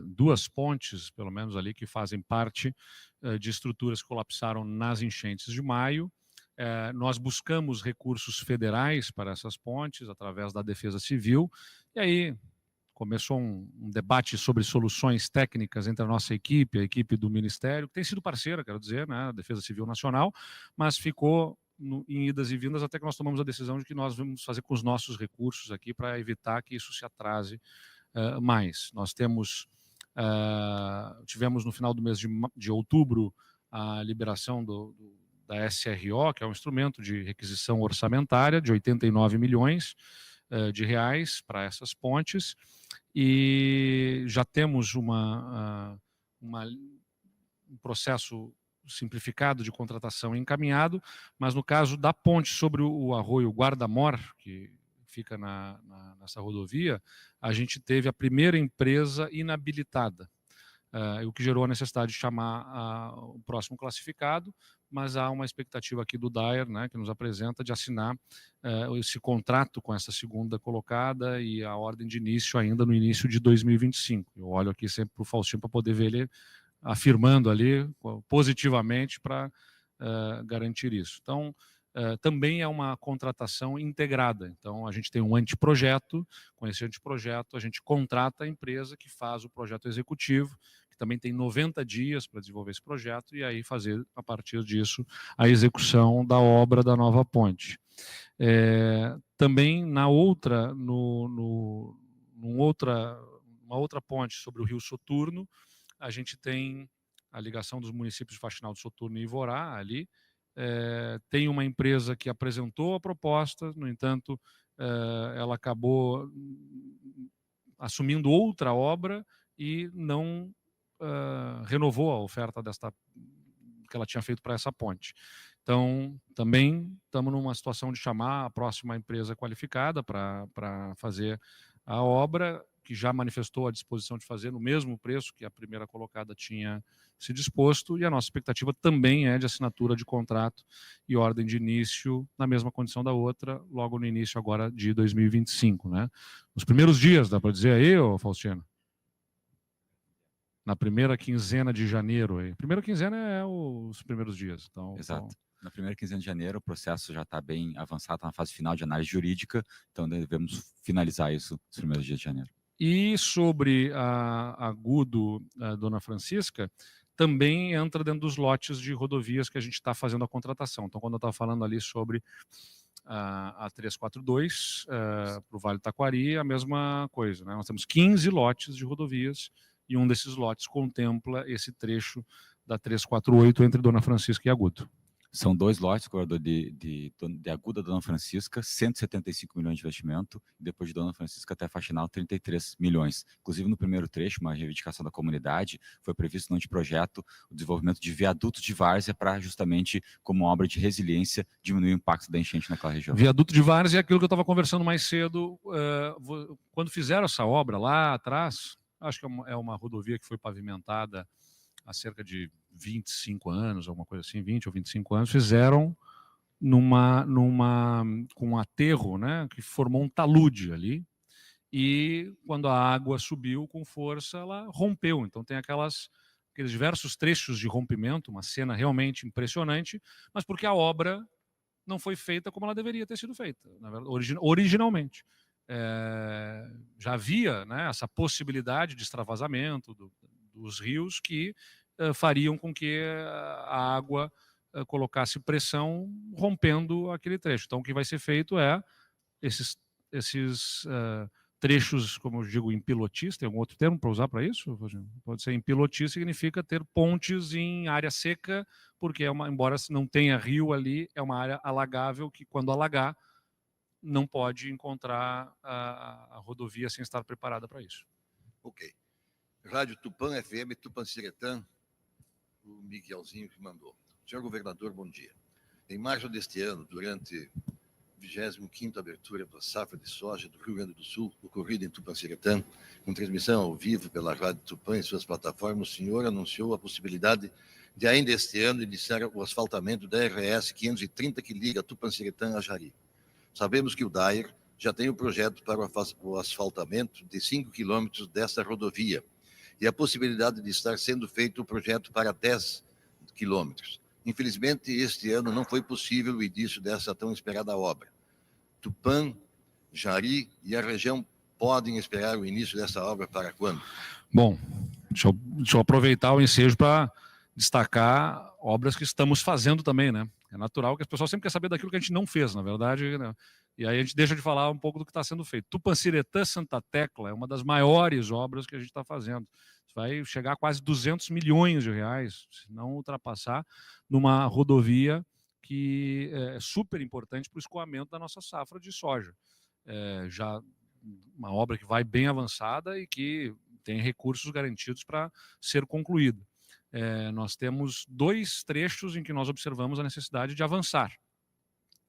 duas pontes, pelo menos ali, que fazem parte de estruturas que colapsaram nas enchentes de maio. Nós buscamos recursos federais para essas pontes, através da Defesa Civil, e aí começou um debate sobre soluções técnicas entre a nossa equipe, a equipe do Ministério, que tem sido parceira, quero dizer, né, a Defesa Civil Nacional, mas ficou em idas e vindas até que nós tomamos a decisão de que nós vamos fazer com os nossos recursos aqui para evitar que isso se atrase mais. Nós tivemos no final do mês de outubro a liberação da SRO, que é um instrumento de requisição orçamentária de 89 milhões de reais para essas pontes, e já temos um processo simplificado de contratação encaminhado, mas no caso da ponte sobre o arroio Guarda-Mor, que fica nessa rodovia, a gente teve a primeira empresa inabilitada, o que gerou a necessidade de chamar o próximo classificado, mas há uma expectativa aqui do DAER, né, que nos apresenta, de assinar esse contrato com essa segunda colocada e a ordem de início ainda no início de 2025. Eu olho aqui sempre para o Faustinho para poder ver ele afirmando ali positivamente para garantir isso. Então, também é uma contratação integrada. Então, a gente tem um anteprojeto, com esse anteprojeto a gente contrata a empresa que faz o projeto executivo, que também tem 90 dias para desenvolver esse projeto e aí fazer, a partir disso, a execução da obra da nova ponte. Também uma outra ponte sobre o Rio Soturno, a gente tem a ligação dos municípios de Faxinal do Soturno e Ivorá ali. Tem uma empresa que apresentou a proposta, no entanto, ela acabou assumindo outra obra e não renovou a oferta que ela tinha feito para essa ponte. Então, também estamos numa situação de chamar a próxima empresa qualificada para fazer a obra, que já manifestou a disposição de fazer no mesmo preço que a primeira colocada tinha se disposto, e a nossa expectativa também é de assinatura de contrato e ordem de início na mesma condição da outra, logo no início agora de 2025, né? Nos primeiros dias, dá para dizer aí, ô Faustino? Na primeira quinzena de janeiro. Aí. Primeira quinzena é os primeiros dias. Então, exato. Na primeira quinzena de janeiro, o processo já está bem avançado, está na fase final de análise jurídica, então devemos finalizar isso nos primeiros dias de janeiro. E sobre a Agudo, a Dona Francisca, também entra dentro dos lotes de rodovias que a gente está fazendo a contratação. Então, quando eu estava falando ali sobre a 342, para o Vale do Taquari, a mesma coisa, né? Nós temos 15 lotes de rodovias e um desses lotes contempla esse trecho da 348 entre Dona Francisca e Agudo. São dois lotes, corredor de Aguda Dona Francisca, 175 milhões de investimento, e depois de Dona Francisca até Faxinal, 33 milhões. Inclusive, no primeiro trecho, uma reivindicação da comunidade, foi previsto no anteprojeto o desenvolvimento de viadutos de várzea para justamente, como obra de resiliência, diminuir o impacto da enchente naquela região. Viaduto de várzea é aquilo que eu estava conversando mais cedo, quando fizeram essa obra lá atrás, acho que é uma rodovia que foi pavimentada há cerca de 25 anos, alguma coisa assim, 20 ou 25 anos, fizeram com um aterro, né, que formou um talude ali, e quando a água subiu com força, ela rompeu. Então tem aqueles diversos trechos de rompimento, uma cena realmente impressionante, mas porque a obra não foi feita como ela deveria ter sido feita, na verdade, originalmente. Já havia, né, essa possibilidade de extravasamento dos rios que fariam com que a água colocasse pressão rompendo aquele trecho. Então, o que vai ser feito é esses trechos, como eu digo, em pilotis, tem algum outro termo para usar para isso? Pode ser em pilotis, significa ter pontes em área seca, porque embora não tenha rio ali, é uma área alagável que, quando alagar, não pode encontrar a rodovia sem estar preparada para isso. Ok. Rádio Tupã FM, Tupanciretã, o Miguelzinho que mandou. Senhor governador, bom dia. Em março deste ano, durante a 25ª abertura da safra de soja do Rio Grande do Sul, ocorrida em Tupanciretã, com transmissão ao vivo pela Rádio Tupã e suas plataformas, o senhor anunciou a possibilidade de ainda este ano iniciar o asfaltamento da RS 530 que liga Tupanciretã a Jari. Sabemos que o DAER já tem o projeto para o asfaltamento de 5 quilômetros desta rodovia e a possibilidade de estar sendo feito o projeto para 10 quilômetros. Infelizmente, este ano não foi possível o início dessa tão esperada obra. Tupã, Jari e a região podem esperar o início dessa obra para quando? Bom, deixa eu aproveitar o ensejo para destacar obras que estamos fazendo também, né? É natural que as pessoas sempre querem saber daquilo que a gente não fez, na verdade, né? E aí a gente deixa de falar um pouco do que está sendo feito. Tupanciretã Santa Tecla é uma das maiores obras que a gente está fazendo. Vai chegar a quase 200 milhões de reais, se não ultrapassar, numa rodovia que é super importante para o escoamento da nossa safra de soja. Já uma obra que vai bem avançada e que tem recursos garantidos para ser concluída. Nós temos 2 trechos em que nós observamos a necessidade de avançar,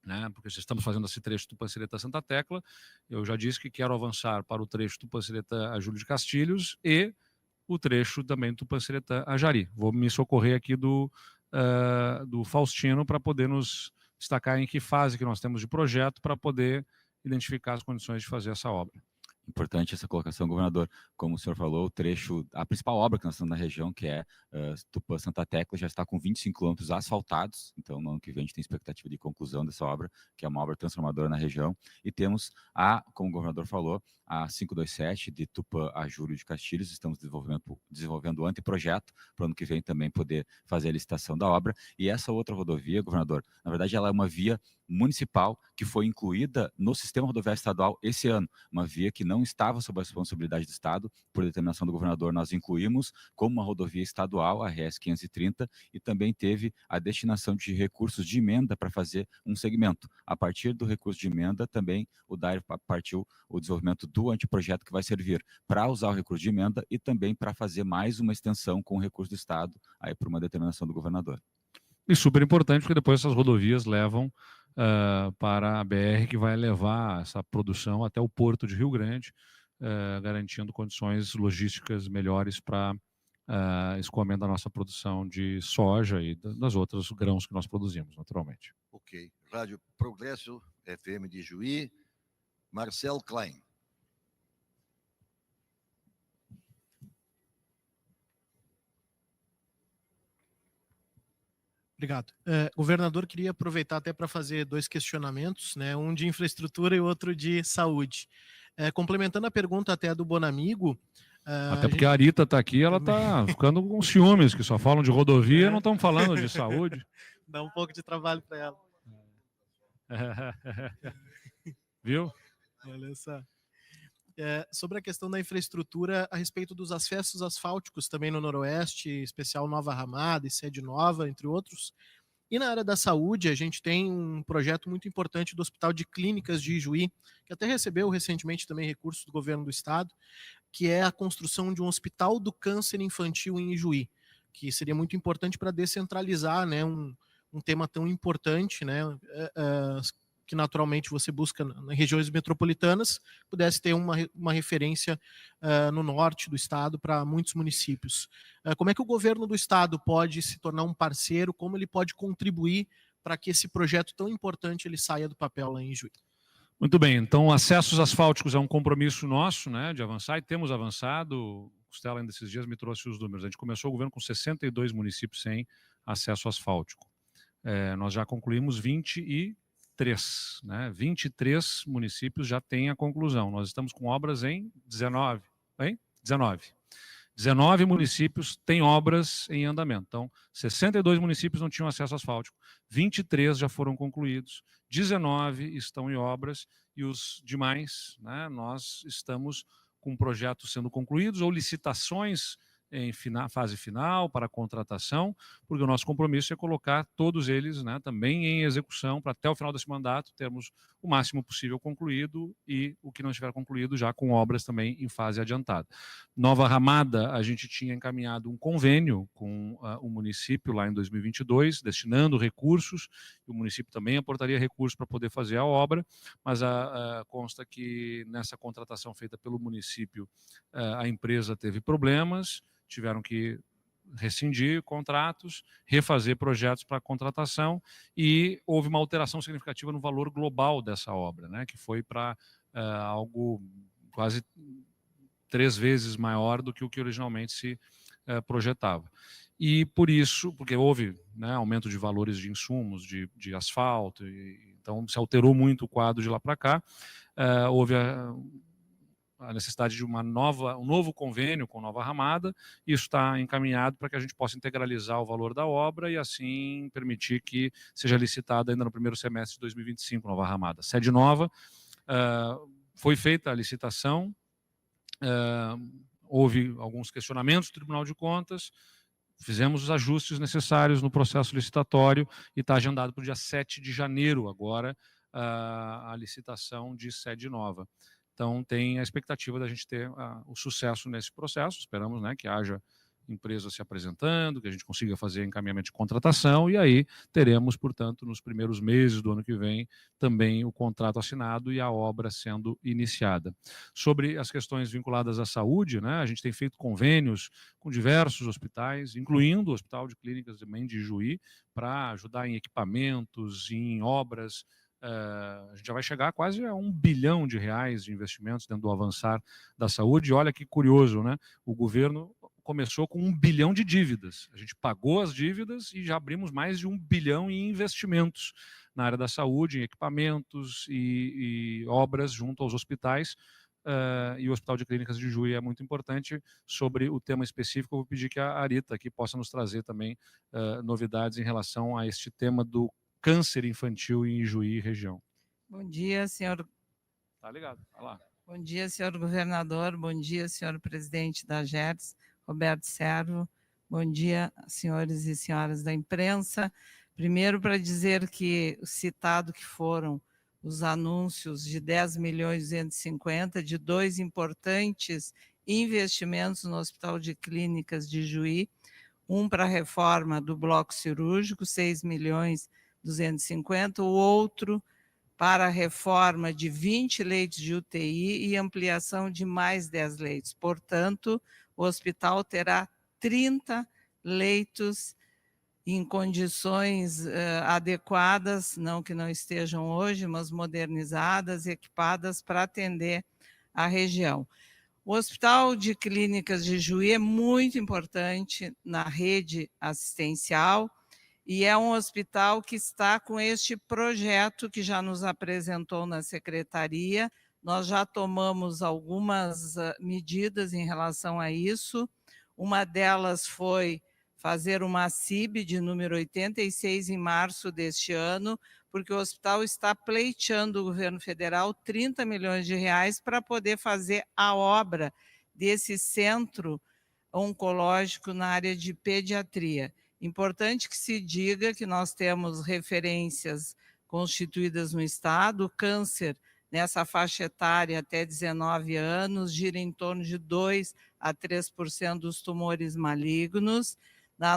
né? Porque se estamos fazendo esse trecho Tupanciretã Santa Tecla, eu já disse que quero avançar para o trecho Tupanciretã a Júlio de Castilhos e o trecho também do Tupanciretã a Jari. Vou me socorrer aqui do Faustino para poder nos destacar em que fase que nós temos de projeto para poder identificar as condições de fazer essa obra. Importante essa colocação, governador. Como o senhor falou, o trecho, a principal obra que nós estamos na região, que é Tupã Santa Tecla, já está com 25 quilômetros asfaltados, então no ano que vem a gente tem expectativa de conclusão dessa obra, que é uma obra transformadora na região, e temos como o governador falou, a 527 de Tupã a Júlio de Castilhos, estamos desenvolvendo o anteprojeto, para o ano que vem também poder fazer a licitação da obra, e essa outra rodovia, governador, na verdade ela é uma via municipal que foi incluída no sistema rodoviário estadual esse ano, uma via que não estava sob a responsabilidade do Estado, por determinação do governador, nós incluímos como uma rodovia estadual, a RS 530, e também teve a destinação de recursos de emenda para fazer um segmento. A partir do recurso de emenda, também o DAER partiu o desenvolvimento do anteprojeto que vai servir para usar o recurso de emenda e também para fazer mais uma extensão com o recurso do Estado, aí por uma determinação do governador. E super importante, porque depois essas rodovias levam para a BR, que vai levar essa produção até o porto de Rio Grande, garantindo condições logísticas melhores para escoamento da nossa produção de soja e das outras grãos que nós produzimos, naturalmente. Ok. Rádio Progresso, FM de Juí, Marcel Klein. Obrigado. Governador, queria aproveitar até para fazer 2 questionamentos, né? Um de infraestrutura e outro de saúde. Complementando a pergunta até do Bonamigo... Até porque a Arita está aqui, ela está ficando com ciúmes, que só falam de rodovia e não estão falando de saúde. Dá um pouco de trabalho para ela. Viu? Olha só. Sobre a questão da infraestrutura a respeito dos acessos asfálticos também no Noroeste, especial Nova Ramada e Sede Nova, entre outros. E na área da saúde, a gente tem um projeto muito importante do Hospital de Clínicas de Ijuí, que até recebeu recentemente também recursos do governo do estado, que é a construção de um hospital do câncer infantil em Ijuí, que seria muito importante para descentralizar, né, um tema tão importante, né, que naturalmente você busca nas regiões metropolitanas, pudesse ter uma referência no norte do estado para muitos municípios. Como é que o governo do estado pode se tornar um parceiro, como ele pode contribuir para que esse projeto tão importante ele saia do papel lá em Juiz? Muito bem, então acessos asfálticos é um compromisso nosso, né, de avançar, e temos avançado. O Costela ainda esses dias me trouxe os números. A gente começou o governo com 62 municípios sem acesso asfáltico. Nós já concluímos 23, né? 23 municípios já têm a conclusão. Nós estamos com obras em 19, hein? 19 municípios têm obras em andamento. Então, 62 municípios não tinham acesso asfáltico, 23 já foram concluídos, 19 estão em obras e os demais, né, nós estamos com projetos sendo concluídos ou licitações em fase final para a contratação, porque o nosso compromisso é colocar todos eles, né, também em execução, para até o final desse mandato termos o máximo possível concluído e o que não estiver concluído já com obras também em fase adiantada. Nova Ramada, a gente tinha encaminhado um convênio com o município lá em 2022, destinando recursos, e o município também aportaria recursos para poder fazer a obra, mas consta que nessa contratação feita pelo município, a empresa teve problemas, tiveram que rescindir contratos, refazer projetos para contratação e houve uma alteração significativa no valor global dessa obra, né, que foi para algo quase 3 vezes maior do que o que originalmente se projetava. E por isso, porque houve, né, aumento de valores de insumos, de asfalto, então se alterou muito o quadro de lá para cá, houve a necessidade de um novo convênio com Nova Ramada. Isso está encaminhado para que a gente possa integralizar o valor da obra e assim permitir que seja licitada ainda no primeiro semestre de 2025, Nova Ramada. Sede nova, foi feita a licitação, houve alguns questionamentos do Tribunal de Contas, fizemos os ajustes necessários no processo licitatório e está agendado para o dia 7 de janeiro agora a licitação de sede nova. Então, tem a expectativa da gente ter o sucesso nesse processo. Esperamos, né, que haja empresas se apresentando, que a gente consiga fazer encaminhamento de contratação, e aí teremos, portanto, nos primeiros meses do ano que vem, também o contrato assinado e a obra sendo iniciada. Sobre as questões vinculadas à saúde, né, a gente tem feito convênios com diversos hospitais, incluindo o Hospital de Clínicas também de Juí, para ajudar em equipamentos, em obras. A gente já vai chegar quase a R$1 bilhão de investimentos dentro do avançar da saúde. E olha que curioso, né? O governo começou com 1 bilhão de dívidas. A gente pagou as dívidas e já abrimos mais de 1 bilhão em investimentos na área da saúde, em equipamentos e obras junto aos hospitais. E o Hospital de Clínicas de Juí é muito importante. Sobre o tema específico, eu vou pedir que a Arita aqui possa nos trazer também novidades em relação a este tema do câncer infantil em Juí e região. Bom dia, senhor. Tá ligado, vai lá. Bom dia, senhor governador. Bom dia, senhor presidente da GERS, Roberto Servo. Bom dia, senhores e senhoras da imprensa. Primeiro, para dizer que o citado que foram os anúncios de 10.250.000 de 2 importantes investimentos no Hospital de Clínicas de Juí, um para a reforma do bloco cirúrgico, 6.250.000, o outro para a reforma de 20 leitos de UTI e ampliação de mais 10 leitos. Portanto, o hospital terá 30 leitos em condições adequadas, não que não estejam hoje, mas modernizadas, equipadas para atender a região. O Hospital de Clínicas de Juí é muito importante na rede assistencial e é um hospital que está com este projeto que já nos apresentou na secretaria. Nós já tomamos algumas medidas em relação a isso. Uma delas foi fazer uma CIB de número 86 em março deste ano, porque o hospital está pleiteando o governo federal 30 milhões de reais para poder fazer a obra desse centro oncológico na área de pediatria. Importante que se diga que nós temos referências constituídas no estado, o câncer nessa faixa etária até 19 anos gira em torno de 2 a 3% dos tumores malignos.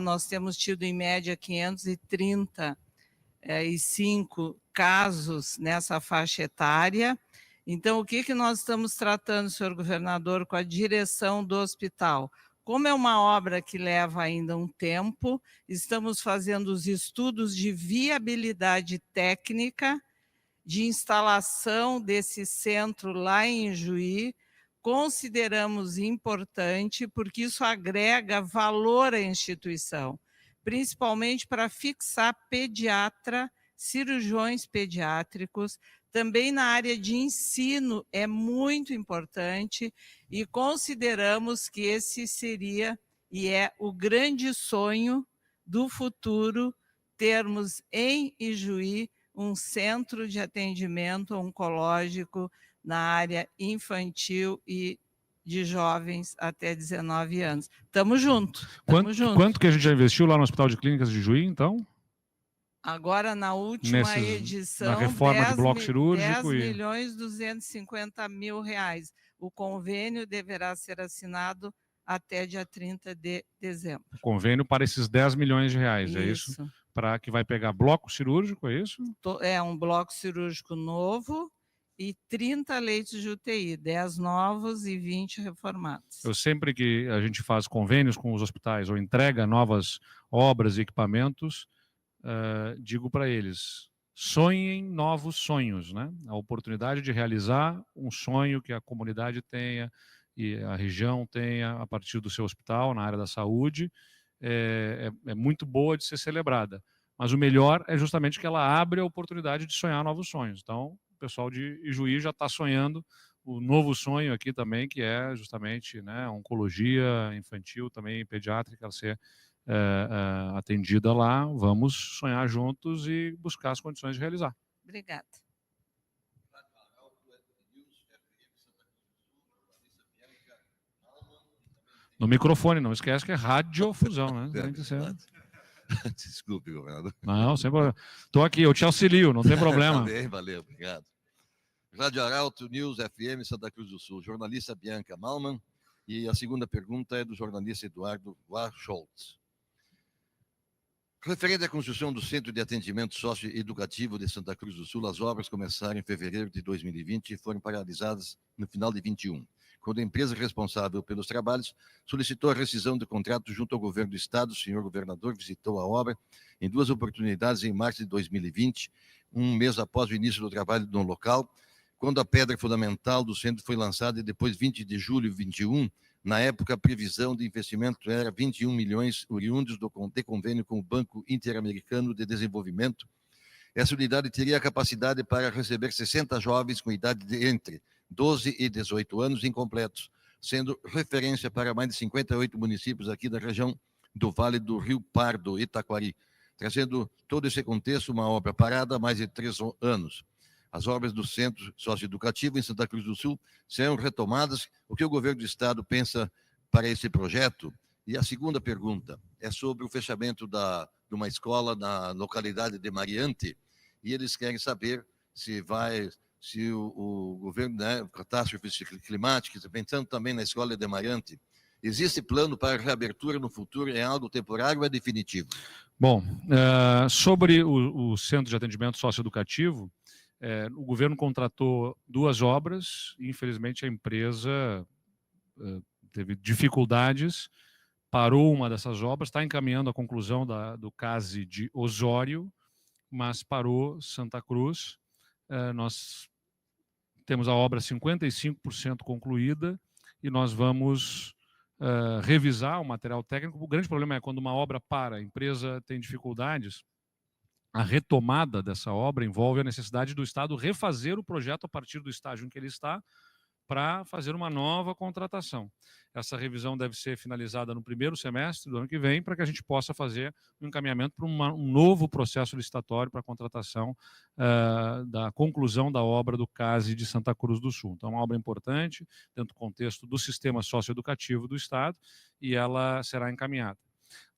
Nós temos tido, em média, 535 casos nessa faixa etária. Então, o que nós estamos tratando, senhor governador, com a direção do hospital? Como é uma obra que leva ainda um tempo, estamos fazendo os estudos de viabilidade técnica, de instalação desse centro lá em Juí. Consideramos importante, porque isso agrega valor à instituição, principalmente para fixar pediatra, cirurgiões pediátricos, também na área de ensino é muito importante, e consideramos que esse seria e é o grande sonho do futuro, termos em Ijuí um centro de atendimento oncológico na área infantil e de jovens até 19 anos. Tamo junto. Tamo junto. Quanto que a gente já investiu lá no Hospital de Clínicas de Juí, então? Agora, na última edição, na reforma de bloco cirúrgico 10.250.000 reais. O convênio deverá ser assinado até dia 30 de dezembro. Convênio para esses 10 milhões de reais, é isso? Para que vai pegar bloco cirúrgico, é isso? É um bloco cirúrgico novo e 30 leitos de UTI, 10 novos e 20 reformados. Eu sempre que a gente faz convênios com os hospitais ou entrega novas obras e equipamentos, digo para eles, sonhem novos sonhos, né? A oportunidade de realizar um sonho que a comunidade tenha e a região tenha a partir do seu hospital, na área da saúde, é muito boa de ser celebrada. Mas o melhor é justamente que ela abre a oportunidade de sonhar novos sonhos. Então, o pessoal de Ijuí já está sonhando o novo sonho aqui também, que é justamente, né, oncologia infantil, também pediátrica, ser atendida lá. Vamos sonhar juntos e buscar as condições de realizar. Obrigada. No microfone, não esquece que é radiofusão, né? Tem que ser. Desculpe, governador. Não, sem problema. Estou aqui, eu te auxilio, não tem problema. Tá bem, valeu, obrigado. Rádio Arauto News FM Santa Cruz do Sul, jornalista Bianca Malman, e a segunda pergunta é do jornalista Eduardo Warscholtz. Referente à construção do Centro de Atendimento Socioeducativo de Santa Cruz do Sul, as obras começaram em fevereiro de 2020 e foram paralisadas no final de 21, quando a empresa responsável pelos trabalhos solicitou a rescisão do contrato junto ao governo do estado. O senhor governador visitou a obra em 2 oportunidades em março de 2020, um mês após o início do trabalho no local, quando a pedra fundamental do centro foi lançada, e depois 20 de julho de 21, na época a previsão de investimento era 21 milhões oriundos de convênio com o Banco Interamericano de Desenvolvimento. Essa unidade teria a capacidade para receber 60 jovens com idade de entre 12 e 18 anos incompletos, sendo referência para mais de 58 municípios aqui da região do Vale do Rio Pardo, Itaquari, trazendo todo esse contexto uma obra parada há mais de 3 anos. As obras do Centro Socioeducativo em Santa Cruz do Sul serão retomadas. O que o governo do estado pensa para esse projeto? E a segunda pergunta é sobre o fechamento de uma escola na localidade de Mariante, e eles querem saber se o governo, né, catástrofes climáticas, pensando também na escola de Mariante, existe plano para reabertura no futuro? É algo temporário ou é definitivo? Bom, sobre o Centro de Atendimento Socioeducativo, o governo contratou 2 obras, e infelizmente a empresa teve dificuldades, parou uma dessas obras, está encaminhando a conclusão do CASE de Osório, mas parou Santa Cruz. Nós temos a obra 55% concluída e nós vamos revisar o material técnico. O grande problema é quando uma obra para, a empresa tem dificuldades, a retomada dessa obra envolve a necessidade do Estado refazer o projeto a partir do estágio em que ele está, para fazer uma nova contratação. Essa revisão deve ser finalizada no primeiro semestre do ano que vem, para que a gente possa fazer um encaminhamento para um novo processo licitatório para a contratação da conclusão da obra do CASE de Santa Cruz do Sul. Então, é uma obra importante, dentro do contexto do sistema socioeducativo do Estado, e ela será encaminhada.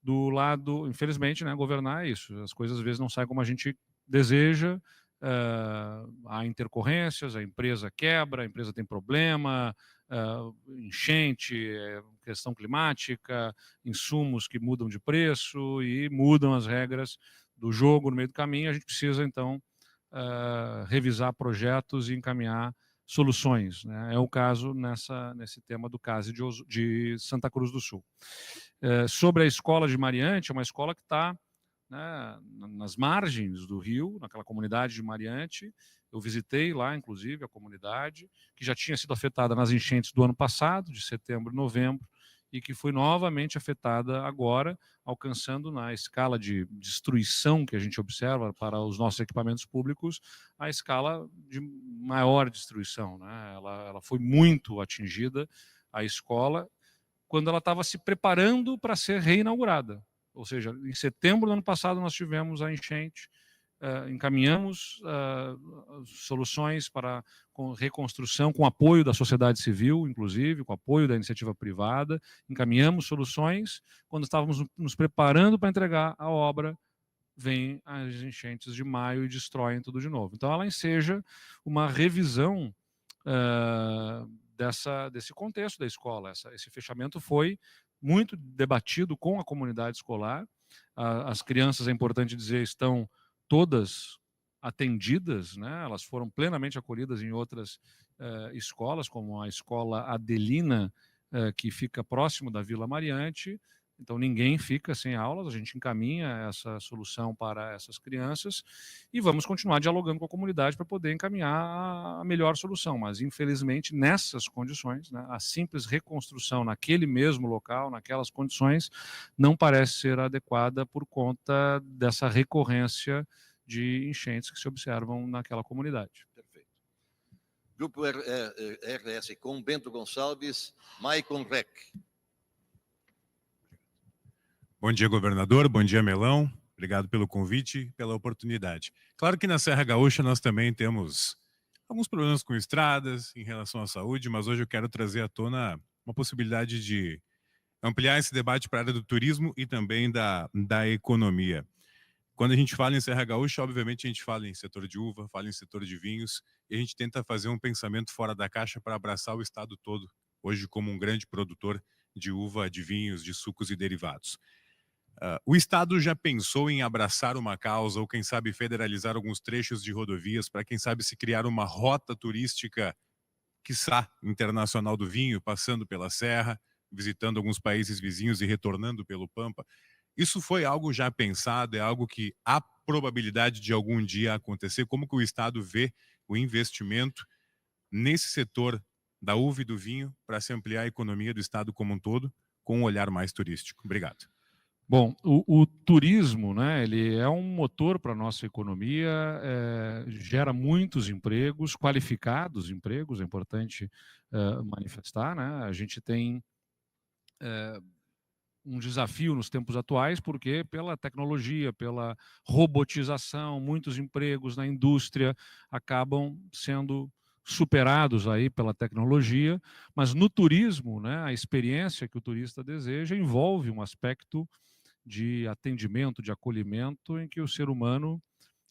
Do lado, infelizmente, né, governar é isso. As coisas às vezes não saem como a gente deseja, há intercorrências, a empresa quebra, a empresa tem problema, enchente, questão climática, insumos que mudam de preço e mudam as regras do jogo no meio do caminho. A gente precisa, então, revisar projetos e encaminhar soluções, né? É o caso nesse tema do CASE de Santa Cruz do Sul. Sobre a escola de Mariante, é uma escola que está, né, nas margens do rio, naquela comunidade de Mariante. Eu visitei lá, inclusive, a comunidade, que já tinha sido afetada nas enchentes do ano passado, de setembro e novembro, e que foi novamente afetada agora, alcançando, na escala de destruição que a gente observa para os nossos equipamentos públicos, a escala de maior destruição, né? Ela foi muito atingida, a escola, quando ela estava se preparando para ser reinaugurada. Ou seja, em setembro do ano passado nós tivemos a enchente, encaminhamos soluções para reconstrução com apoio da sociedade civil, inclusive, com apoio da iniciativa privada, encaminhamos soluções. Quando estávamos nos preparando para entregar a obra, vêm as enchentes de maio e destroem tudo de novo. Então, ela enseja uma revisão desse contexto da escola. Esse fechamento foi muito debatido com a comunidade escolar. As crianças, é importante dizer, estão todas atendidas, né? Elas foram plenamente acolhidas em outras escolas, como a escola Adelina, que fica próximo da Vila Mariante. Então, ninguém fica sem aulas, a gente encaminha essa solução para essas crianças e vamos continuar dialogando com a comunidade para poder encaminhar a melhor solução. Mas, infelizmente, nessas condições, né, a simples reconstrução naquele mesmo local, naquelas condições, não parece ser adequada por conta dessa recorrência de enchentes que se observam naquela comunidade. Perfeito. Grupo RS com Bento Gonçalves, Maicon Rec. Bom dia, governador. Bom dia, Melão. Obrigado pelo convite e pela oportunidade. Claro que na Serra Gaúcha nós também temos alguns problemas com estradas em relação à saúde, mas hoje eu quero trazer à tona uma possibilidade de ampliar esse debate para a área do turismo e também da economia. Quando a gente fala em Serra Gaúcha, obviamente a gente fala em setor de uva, fala em setor de vinhos, e a gente tenta fazer um pensamento fora da caixa para abraçar o estado todo, hoje como um grande produtor de uva, de vinhos, de sucos e derivados. O Estado já pensou em abraçar uma causa ou, quem sabe, federalizar alguns trechos de rodovias para, quem sabe, se criar uma rota turística, quiçá, internacional do vinho, passando pela Serra, visitando alguns países vizinhos e retornando pelo Pampa? Isso foi algo já pensado, é algo que há probabilidade de algum dia acontecer? Como que o Estado vê o investimento nesse setor da uva e do vinho para se ampliar a economia do Estado como um todo, com um olhar mais turístico? Obrigado. Bom, o turismo, né, ele é um motor para a nossa economia, gera muitos empregos, qualificados empregos, é importante manifestar, né? A gente tem um desafio nos tempos atuais, porque pela tecnologia, pela robotização, muitos empregos na indústria acabam sendo superados aí pela tecnologia, mas no turismo, né, a experiência que o turista deseja envolve um aspecto de atendimento, de acolhimento, em que o ser humano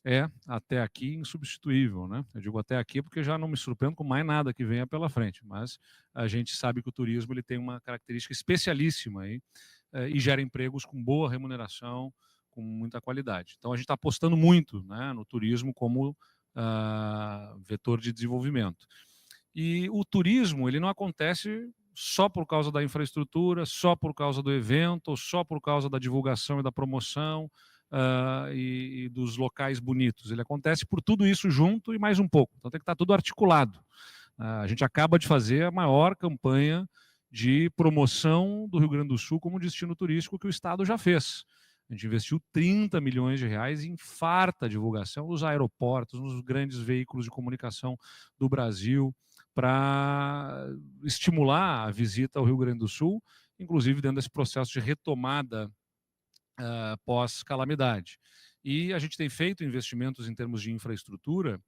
é, até aqui, insubstituível, né? Eu digo até aqui porque já não me surpreendo com mais nada que venha pela frente, mas a gente sabe que o turismo ele tem uma característica especialíssima aí, e gera empregos com boa remuneração, com muita qualidade. Então a gente está apostando muito, né, no turismo como vetor de desenvolvimento. E o turismo ele não acontece só por causa da infraestrutura, só por causa do evento, ou só por causa da divulgação e da promoção e dos locais bonitos. Ele acontece por tudo isso junto e mais um pouco. Então tem que estar tudo articulado. A gente acaba de fazer a maior campanha de promoção do Rio Grande do Sul como destino turístico que o Estado já fez. A gente investiu 30 milhões de reais em farta divulgação nos aeroportos, nos grandes veículos de comunicação do Brasil, para estimular a visita ao Rio Grande do Sul, inclusive dentro desse processo de retomada pós-calamidade. E a gente tem feito investimentos em termos de infraestrutura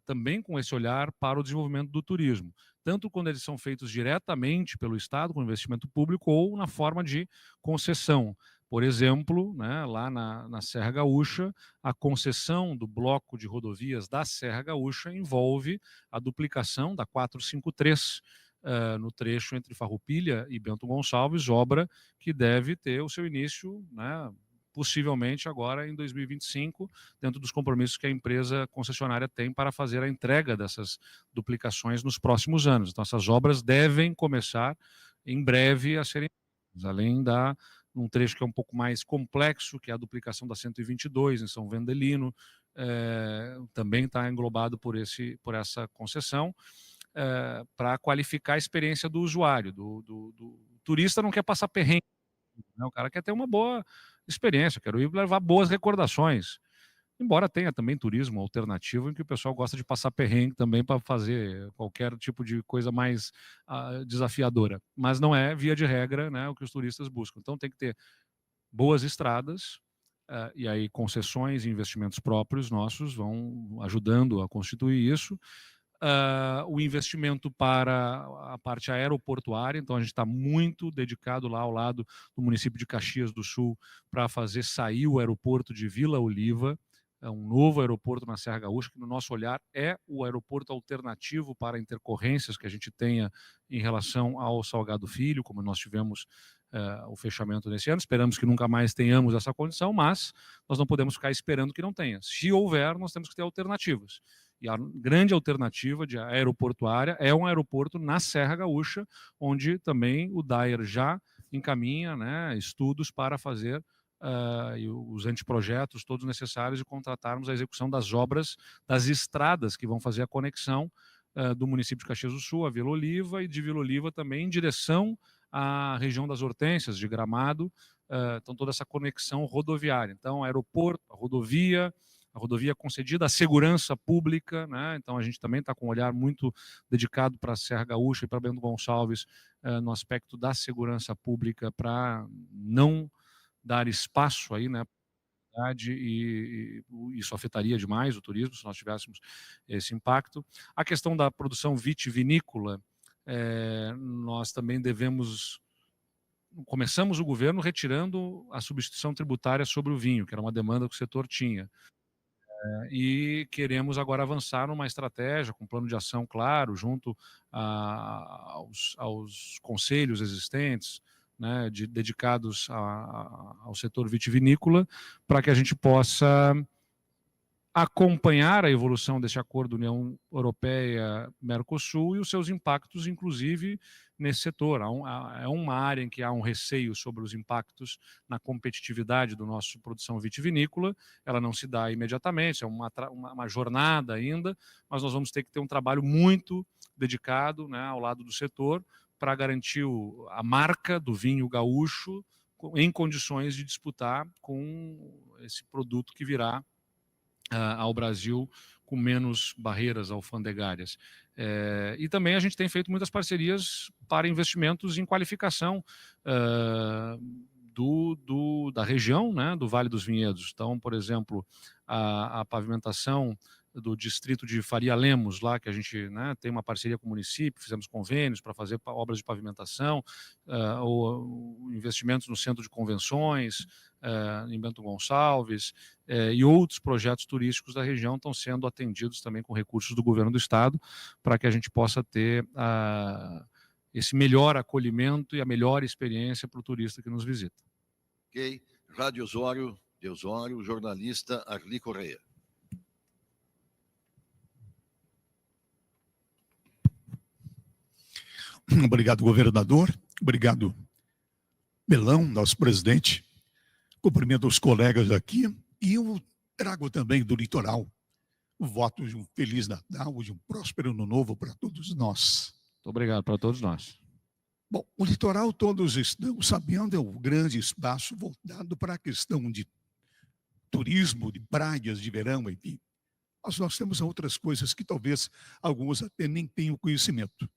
também com esse olhar para o desenvolvimento do turismo, tanto quando eles são feitos diretamente pelo Estado, com investimento público, ou na forma de concessão. Por exemplo, né, lá na Serra Gaúcha, a concessão do bloco de rodovias da Serra Gaúcha envolve a duplicação da 453 no trecho entre Farroupilha e Bento Gonçalves, obra que deve ter o seu início, né, possivelmente agora em 2025, dentro dos compromissos que a empresa concessionária tem para fazer a entrega dessas duplicações nos próximos anos. Então essas obras devem começar em breve a serem, além da um trecho que é um pouco mais complexo, que é a duplicação da 122 em São Vendelino, também está englobado por essa concessão, para qualificar a experiência do usuário. Do turista não quer passar perrengue, né? O cara quer ter uma boa experiência, quero ir levar boas recordações. Embora tenha também turismo alternativo, em que o pessoal gosta de passar perrengue também para fazer qualquer tipo de coisa mais desafiadora. Mas não é, via de regra, né, o que os turistas buscam. Então tem que ter boas estradas, e aí concessões e investimentos próprios nossos vão ajudando a constituir isso. O investimento para a parte aeroportuária, então a gente está muito dedicado lá ao lado do município de Caxias do Sul para fazer sair o aeroporto de Vila Oliva, um novo aeroporto na Serra Gaúcha, que no nosso olhar é o aeroporto alternativo para intercorrências que a gente tenha em relação ao Salgado Filho, como nós tivemos o fechamento nesse ano. Esperamos que nunca mais tenhamos essa condição, mas nós não podemos ficar esperando que não tenha. Se houver, nós temos que ter alternativas. E a grande alternativa de aeroportuária é um aeroporto na Serra Gaúcha, onde também o DAER já encaminha, né, estudos para fazer os anteprojetos todos necessários e contratarmos a execução das obras das estradas que vão fazer a conexão do município de Caxias do Sul a Vila Oliva, e de Vila Oliva também em direção à região das Hortênsias, de Gramado, então toda essa conexão rodoviária. Então, aeroporto, a rodovia concedida, a segurança pública, né? Então a gente também está com um olhar muito dedicado para a Serra Gaúcha e para Bento Gonçalves no aspecto da segurança pública, para não dar espaço aí, né, e isso afetaria demais o turismo se nós tivéssemos esse impacto. A questão da produção vitivinícola, nós também começamos o governo retirando a substituição tributária sobre o vinho, que era uma demanda que o setor tinha. E queremos agora avançar numa estratégia com plano de ação claro, junto aos conselhos existentes, né, dedicados ao setor vitivinícola, para que a gente possa acompanhar a evolução desse acordo União Europeia-Mercosul e os seus impactos, inclusive, nesse setor. É uma área em que há um receio sobre os impactos na competitividade do nosso produção vitivinícola. Ela não se dá imediatamente, é uma jornada ainda, mas nós vamos ter que ter um trabalho muito dedicado, né, ao lado do setor, para garantir a marca do vinho gaúcho em condições de disputar com esse produto que virá ao Brasil com menos barreiras alfandegárias. E também a gente tem feito muitas parcerias para investimentos em qualificação da região, né, do Vale dos Vinhedos. Então, por exemplo, a pavimentação do distrito de Faria Lemos, lá que a gente, né, tem uma parceria com o município, fizemos convênios para fazer obras de pavimentação, ou investimentos no centro de convenções, em Bento Gonçalves, e outros projetos turísticos da região estão sendo atendidos também com recursos do governo do estado, para que a gente possa ter esse melhor acolhimento e a melhor experiência para o turista que nos visita. Ok. Rádio Osório, de Osório, jornalista Arli Correia. Obrigado, governador. Obrigado, Melão, nosso presidente. Cumprimento os colegas aqui. E eu trago também do litoral o voto de um Feliz Natal, de um próspero Ano Novo para todos nós. Muito obrigado para todos nós. Bom, o litoral, todos estão sabendo, é um grande espaço voltado para a questão de turismo, de praias de verão, enfim. Mas nós temos outras coisas que talvez alguns até nem tenham conhecimento.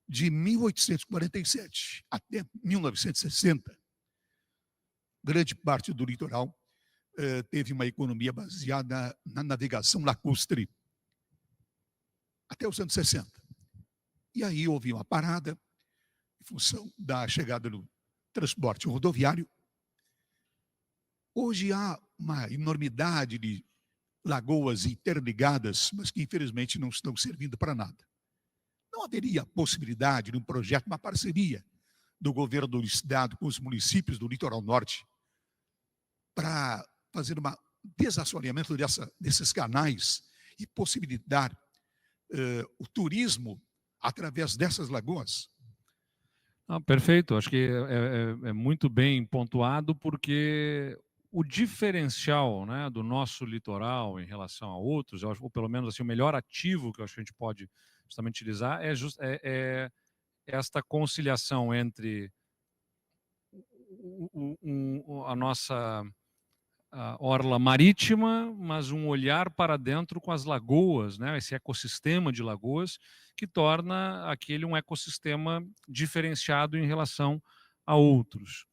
De 1847 até 1960, grande parte do litoral teve uma economia baseada na navegação lacustre, até os anos 60. E aí houve uma parada, em função da chegada do transporte rodoviário. Hoje há uma enormidade de lagoas interligadas, mas que infelizmente não estão servindo para nada. Não haveria possibilidade de um projeto, uma parceria do governo do estado com os municípios do litoral norte para fazer um desassoreamento desses canais e possibilitar o turismo através dessas lagoas? Perfeito, acho que é muito bem pontuado, porque o diferencial, né, do nosso litoral em relação a outros, ou pelo menos assim, o melhor ativo que eu acho que a gente pode justamente utilizar é esta conciliação entre a nossa orla marítima, mas um olhar para dentro com as lagoas, né, esse ecossistema de lagoas, que torna aquele um ecossistema diferenciado em relação a outros.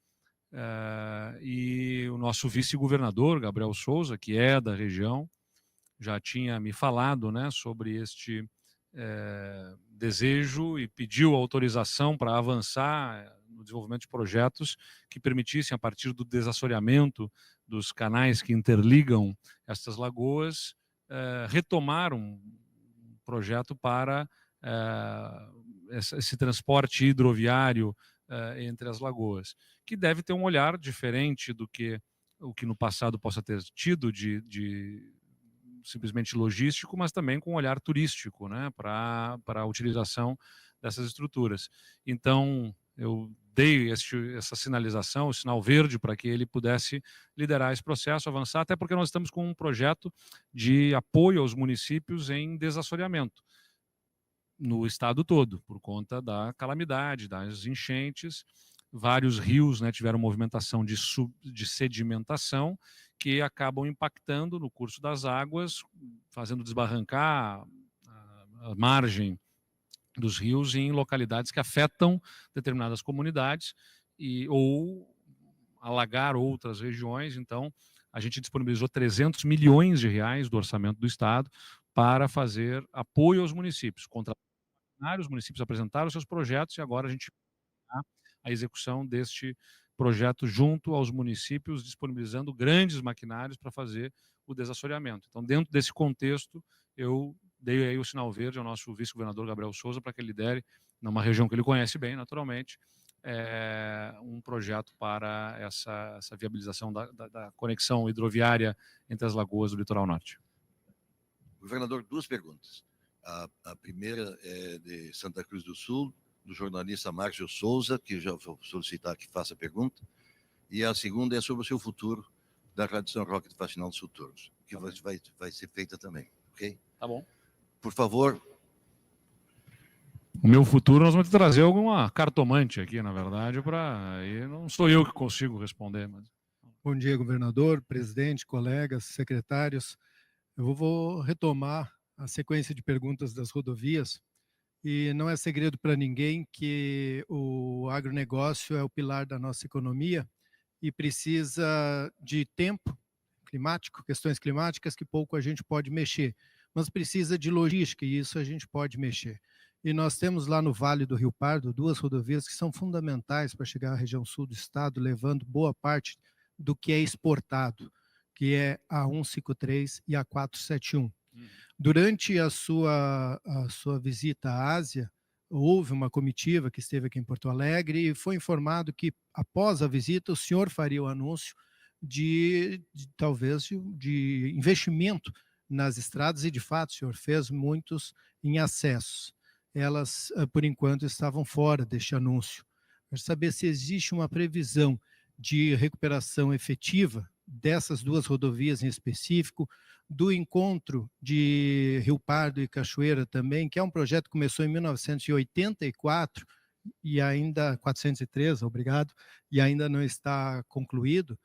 E o nosso vice-governador, Gabriel Souza, que é da região, já tinha me falado, né, sobre este desejo e pediu autorização para avançar no desenvolvimento de projetos que permitissem, a partir do desassoreamento dos canais que interligam estas lagoas, retomar um projeto para esse transporte hidroviário entre as lagoas, que deve ter um olhar diferente do que o que no passado possa ter tido de simplesmente logístico, mas também com um olhar turístico, né, para a utilização dessas estruturas. Então, eu dei essa sinalização, o sinal verde, para que ele pudesse liderar esse processo, avançar, até porque nós estamos com um projeto de apoio aos municípios em desassoreamento no estado todo, por conta da calamidade, das enchentes. Vários rios, né, tiveram movimentação de sedimentação que acabam impactando no curso das águas, fazendo desbarrancar a margem dos rios em localidades que afetam determinadas comunidades ou alagar outras regiões. Então, a gente disponibilizou 300 milhões de reais do orçamento do Estado para fazer apoio aos municípios. Os municípios apresentaram seus projetos e agora a gente a execução deste projeto junto aos municípios, disponibilizando grandes maquinários para fazer o desassoreamento. Então, dentro desse contexto, eu dei aí o sinal verde ao nosso vice-governador Gabriel Souza para que ele lidere, numa região que ele conhece bem, naturalmente, um projeto para essa viabilização da conexão hidroviária entre as lagoas do litoral norte. Governador, duas perguntas. A primeira é de Santa Cruz do Sul, do jornalista Márcio Souza, que já vou solicitar que faça a pergunta, e a segunda é sobre o seu futuro da Rádio São Roque do Faxinal dos Futuros, que vai ser feita também, ok? Tá bom. Por favor. O meu futuro nós vamos trazer alguma cartomante aqui, na verdade, aí não sou eu que consigo responder. Mas... Bom dia, governador, presidente, colegas, secretários. Eu vou retomar a sequência de perguntas das rodovias. E não é segredo para ninguém que o agronegócio é o pilar da nossa economia e precisa de tempo climático, questões climáticas que pouco a gente pode mexer, mas precisa de logística e isso a gente pode mexer. E nós temos lá no Vale do Rio Pardo 2 rodovias que são fundamentais para chegar à região sul do estado, levando boa parte do que é exportado, que é a 153 e a 471. Durante a sua visita à Ásia, houve uma comitiva que esteve aqui em Porto Alegre e foi informado que, após a visita, o senhor faria o anúncio talvez de investimento nas estradas, e de fato o senhor fez muitos em acessos. Elas, por enquanto, estavam fora deste anúncio. Quero saber se existe uma previsão de recuperação efetiva dessas 2 rodovias em específico, do encontro de Rio Pardo e Cachoeira também, que é um projeto que começou em 1984 e ainda 403, obrigado, e ainda não está concluído.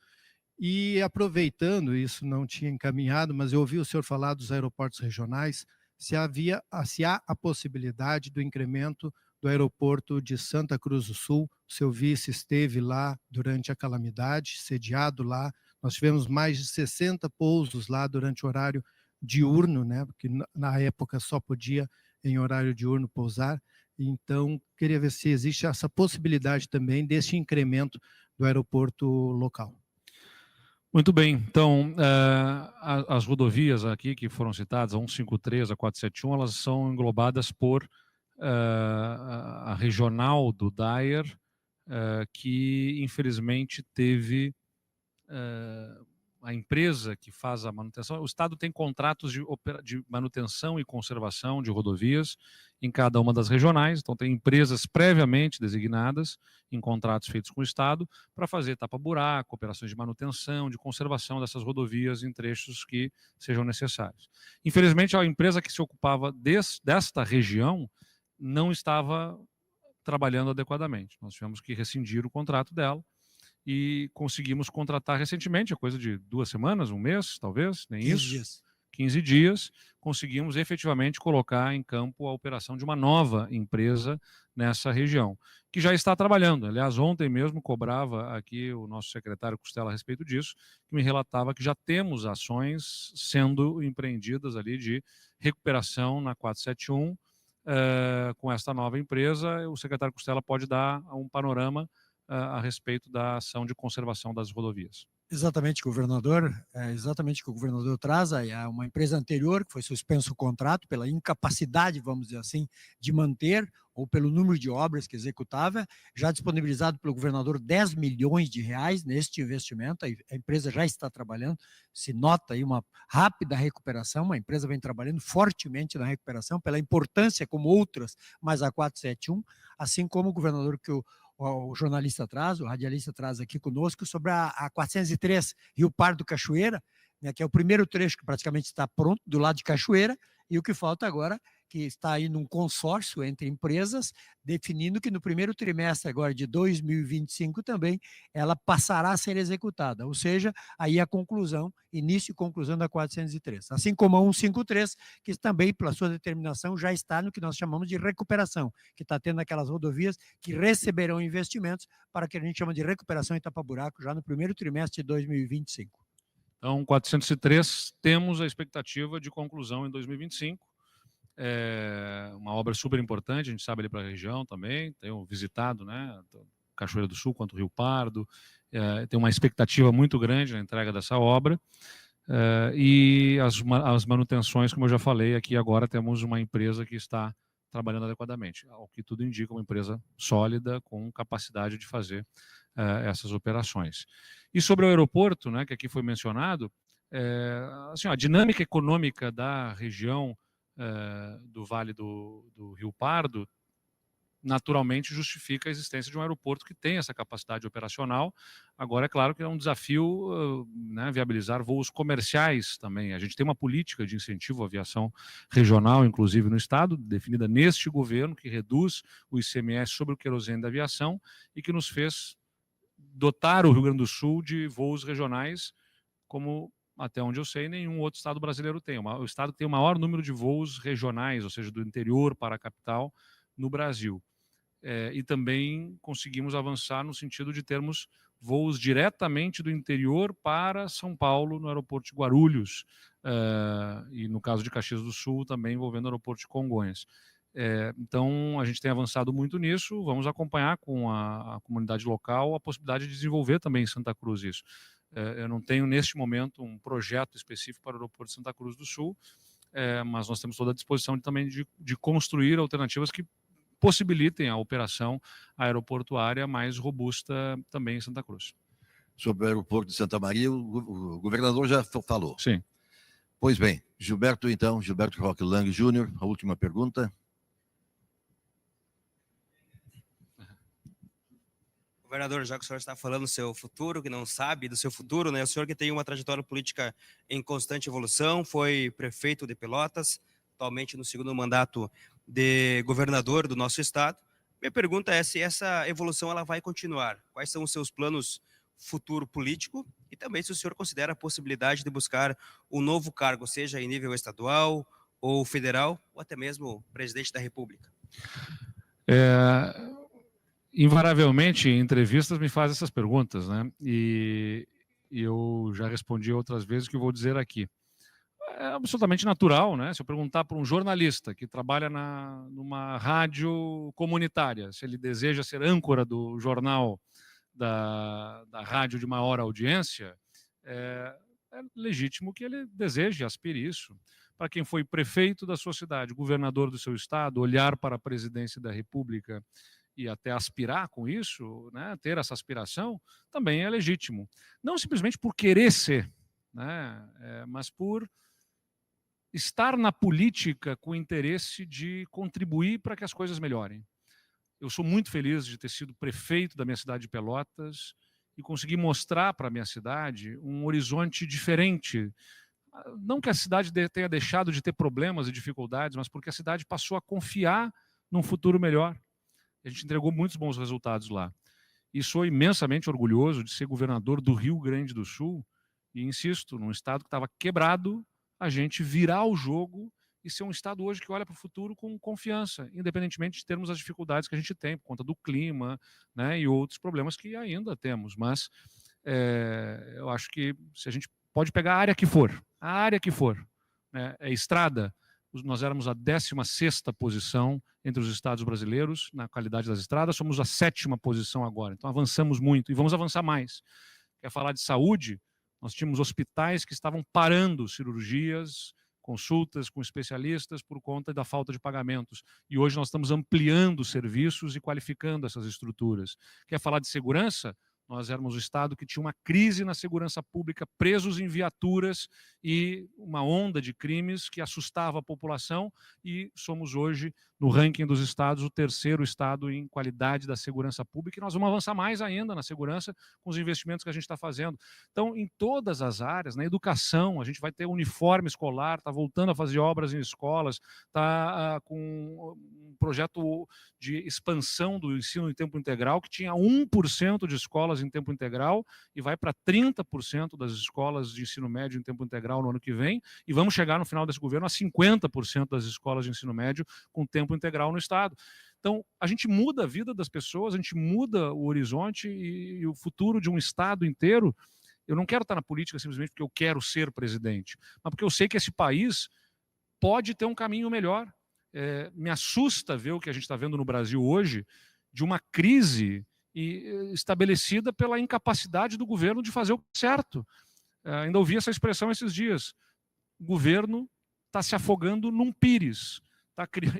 E aproveitando, isso não tinha encaminhado, mas eu ouvi o senhor falar dos aeroportos regionais, se há a possibilidade do incremento do aeroporto de Santa Cruz do Sul. O seu vice esteve lá durante a calamidade, sediado lá. Nós tivemos mais de 60 pousos lá durante o horário diurno, né? Porque na época só podia em horário diurno pousar. Então, queria ver se existe essa possibilidade também desse incremento do aeroporto local. Muito bem, então, as rodovias aqui que foram citadas, a 153, a 471, elas são englobadas por a regional do DAER, que infelizmente teve a empresa que faz a manutenção. O Estado tem contratos de manutenção e conservação de rodovias em cada uma das regionais, então tem empresas previamente designadas em contratos feitos com o Estado para fazer tapa-buraco, operações de manutenção, de conservação dessas rodovias em trechos que sejam necessários. Infelizmente, a empresa que se ocupava desta região não estava trabalhando adequadamente. Nós tivemos que rescindir o contrato dela e conseguimos contratar recentemente, a coisa de 2 semanas, um mês, talvez, nem 15 isso. dias. 15 dias, conseguimos efetivamente colocar em campo a operação de uma nova empresa nessa região, que já está trabalhando. Aliás, ontem mesmo cobrava aqui o nosso secretário Costela a respeito disso, que me relatava que já temos ações sendo empreendidas ali de recuperação na 471, com esta nova empresa. O secretário Costela pode dar um panorama a respeito da ação de conservação das rodovias. Exatamente, governador. É exatamente o que o governador traz. É uma empresa anterior que foi suspenso o contrato pela incapacidade, vamos dizer assim, de manter ou pelo número de obras que executava, já disponibilizado pelo governador 10 milhões de reais neste investimento. A empresa já está trabalhando, se nota aí uma rápida recuperação. A empresa vem trabalhando fortemente na recuperação pela importância, como outras, mas a 471, assim como o governador que o jornalista traz, o radialista traz aqui conosco, sobre a 403 Rio Pardo Cachoeira, né, que é o primeiro trecho que praticamente está pronto, do lado de Cachoeira, e o que falta agora, que está aí num consórcio entre empresas, definindo que no primeiro trimestre agora de 2025 também, ela passará a ser executada, ou seja, aí a conclusão, início e conclusão da 403. Assim como a 153, que também, pela sua determinação, já está no que nós chamamos de recuperação, que está tendo aquelas rodovias que receberão investimentos para que a gente chama de recuperação em tapa-buraco já no primeiro trimestre de 2025. Então, 403, temos a expectativa de conclusão em 2025. É uma obra super importante, a gente sabe ali para a região também, tenho visitado, né, Cachoeira do Sul quanto Rio Pardo, tem uma expectativa muito grande na entrega dessa obra, e as manutenções, como eu já falei, aqui agora temos uma empresa que está trabalhando adequadamente, ao que tudo indica, uma empresa sólida, com capacidade de fazer essas operações. E sobre o aeroporto, né, que aqui foi mencionado, assim, a dinâmica econômica da região do Vale do Rio Pardo naturalmente justifica a existência de um aeroporto que tem essa capacidade operacional. Agora, é claro que é um desafio, né, viabilizar voos comerciais também. A gente tem uma política de incentivo à aviação regional, inclusive no Estado, definida neste governo, que reduz o ICMS sobre o querosene da aviação e que nos fez dotar o Rio Grande do Sul de voos regionais, como, até onde eu sei, nenhum outro estado brasileiro tem. O estado que tem o maior número de voos regionais, ou seja, do interior para a capital, no Brasil. E também conseguimos avançar no sentido de termos voos diretamente do interior para São Paulo, no aeroporto de Guarulhos, e no caso de Caxias do Sul, também envolvendo o aeroporto de Congonhas. Então, a gente tem avançado muito nisso, vamos acompanhar com a comunidade local a possibilidade de desenvolver também em Santa Cruz isso. Eu não tenho, neste momento, um projeto específico para o aeroporto de Santa Cruz do Sul, mas nós temos toda a disposição também de construir alternativas que possibilitem a operação aeroportuária mais robusta também em Santa Cruz. Sobre o aeroporto de Santa Maria, o governador já falou. Sim. Pois bem, Gilberto Roque Lang Júnior, a última pergunta. Governador, já que o senhor está falando do seu futuro, que não sabe do seu futuro, né? O senhor que tem uma trajetória política em constante evolução, foi prefeito de Pelotas, atualmente no segundo mandato de governador do nosso estado. Minha pergunta é se essa evolução ela vai continuar. Quais são os seus planos futuro político e também se o senhor considera a possibilidade de buscar um novo cargo, seja em nível estadual ou federal, ou até mesmo presidente da República? Invariavelmente, em entrevistas me fazem essas perguntas, né? E eu já respondi outras vezes que eu vou dizer aqui. É absolutamente natural, né? Se eu perguntar para um jornalista que trabalha numa rádio comunitária, se ele deseja ser âncora do jornal da rádio de maior audiência, é legítimo que ele deseje, aspire isso. Para quem foi prefeito da sua cidade, governador do seu estado, olhar para a presidência da República e até aspirar com isso, né, ter essa aspiração, também é legítimo. Não simplesmente por querer ser, né, mas por estar na política com o interesse de contribuir para que as coisas melhorem. Eu sou muito feliz de ter sido prefeito da minha cidade de Pelotas e conseguir mostrar para a minha cidade um horizonte diferente. Não que a cidade tenha deixado de ter problemas e dificuldades, mas porque a cidade passou a confiar num futuro melhor. A gente entregou muitos bons resultados lá. E sou imensamente orgulhoso de ser governador do Rio Grande do Sul, e insisto, num estado que estava quebrado, a gente virar o jogo e ser um Estado hoje que olha para o futuro com confiança, independentemente de termos as dificuldades que a gente tem por conta do clima, né, e outros problemas que ainda temos. Mas eu acho que se a gente pode pegar a área que for, né, estrada, nós éramos a 16ª posição entre os estados brasileiros na qualidade das estradas, somos a 7ª posição agora, então avançamos muito e vamos avançar mais. Quer falar de saúde? Nós tínhamos hospitais que estavam parando cirurgias, consultas com especialistas por conta da falta de pagamentos. E hoje nós estamos ampliando serviços e qualificando essas estruturas. Quer falar de segurança? Nós éramos o Estado que tinha uma crise na segurança pública, presos em viaturas e uma onda de crimes que assustava a população, e somos hoje, no ranking dos estados, o 3º estado em qualidade da segurança pública, e nós vamos avançar mais ainda na segurança com os investimentos que a gente está fazendo. Então, em todas as áreas, na educação, a gente vai ter uniforme escolar, está voltando a fazer obras em escolas, está com um projeto de expansão do ensino em tempo integral, que tinha 1% de escolas em tempo integral e vai para 30% das escolas de ensino médio em tempo integral no ano que vem, e vamos chegar no final desse governo a 50% das escolas de ensino médio com tempo integral no Estado. Então, a gente muda a vida das pessoas, a gente muda o horizonte e o futuro de um Estado inteiro. Eu não quero estar na política simplesmente porque eu quero ser presidente, mas porque eu sei que esse país pode ter um caminho melhor. Me assusta ver o que a gente está vendo no Brasil hoje, de uma crise estabelecida pela incapacidade do governo de fazer o certo. Ainda ouvi essa expressão esses dias. O governo está se afogando num pires.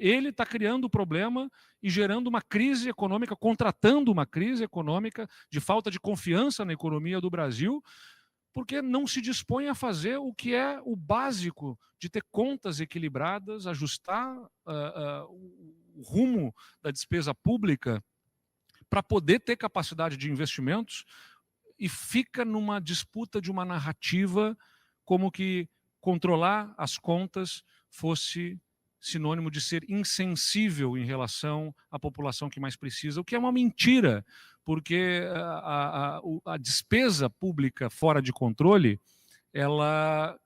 Ele está criando o problema e gerando uma crise econômica, contratando uma crise econômica de falta de confiança na economia do Brasil, porque não se dispõe a fazer o que é o básico de ter contas equilibradas, ajustar o rumo da despesa pública para poder ter capacidade de investimentos, e fica numa disputa de uma narrativa como que controlar as contas fosse sinônimo de ser insensível em relação à população que mais precisa, o que é uma mentira, porque a despesa pública fora de controle, ela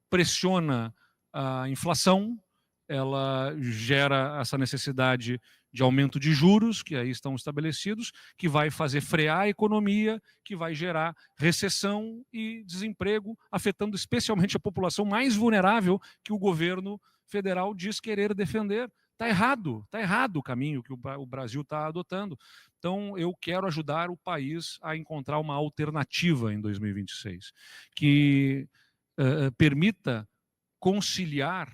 pressiona a inflação, ela gera essa necessidade de aumento de juros, que aí estão estabelecidos, que vai fazer frear a economia, que vai gerar recessão e desemprego, afetando especialmente a população mais vulnerável que o governo federal diz querer defender. Está errado o caminho que o Brasil está adotando. Então, eu quero ajudar o país a encontrar uma alternativa em 2026, que permita conciliar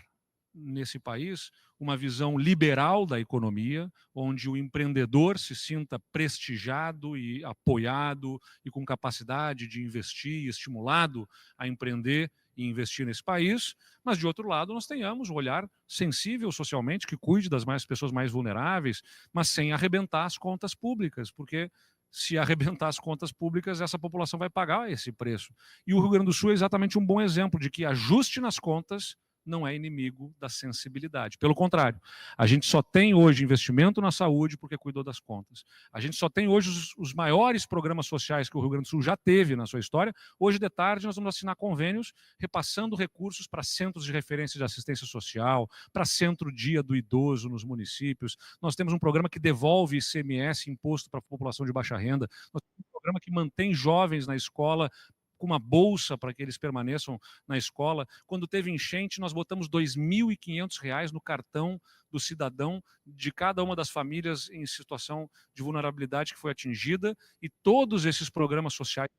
nesse país uma visão liberal da economia, onde o empreendedor se sinta prestigiado e apoiado e com capacidade de investir, estimulado a empreender e investir nesse país, mas de outro lado nós tenhamos um olhar sensível socialmente que cuide das pessoas mais vulneráveis, mas sem arrebentar as contas públicas, porque se arrebentar as contas públicas, essa população vai pagar esse preço. E o Rio Grande do Sul é exatamente um bom exemplo de que ajuste nas contas não é inimigo da sensibilidade. Pelo contrário, a gente só tem hoje investimento na saúde porque cuidou das contas. A gente só tem hoje os maiores programas sociais que o Rio Grande do Sul já teve na sua história. Hoje de tarde nós vamos assinar convênios repassando recursos para centros de referência de assistência social, para centro-dia do idoso nos municípios. Nós temos um programa que devolve ICMS, imposto para a população de baixa renda. Nós temos um programa que mantém jovens na escola com uma bolsa para que eles permaneçam na escola. Quando teve enchente, nós botamos R$ 2.500 no cartão do cidadão de cada uma das famílias em situação de vulnerabilidade que foi atingida, e todos esses programas sociais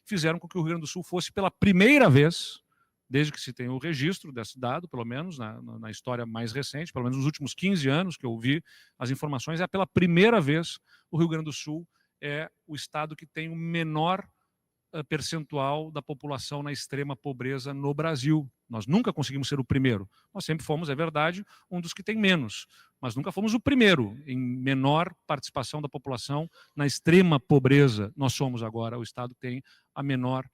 fizeram com que o Rio Grande do Sul fosse, pela primeira vez, desde que se tem o registro desse dado, pelo menos na história mais recente, pelo menos nos últimos 15 anos que eu vi as informações, é pela primeira vez o Rio Grande do Sul é o estado que tem o menor percentual da população na extrema pobreza no Brasil. Nós nunca conseguimos ser o primeiro. Nós sempre fomos, é verdade, um dos que tem menos, mas nunca fomos o primeiro em menor participação da população na extrema pobreza. Nós somos agora o estado que tem a menor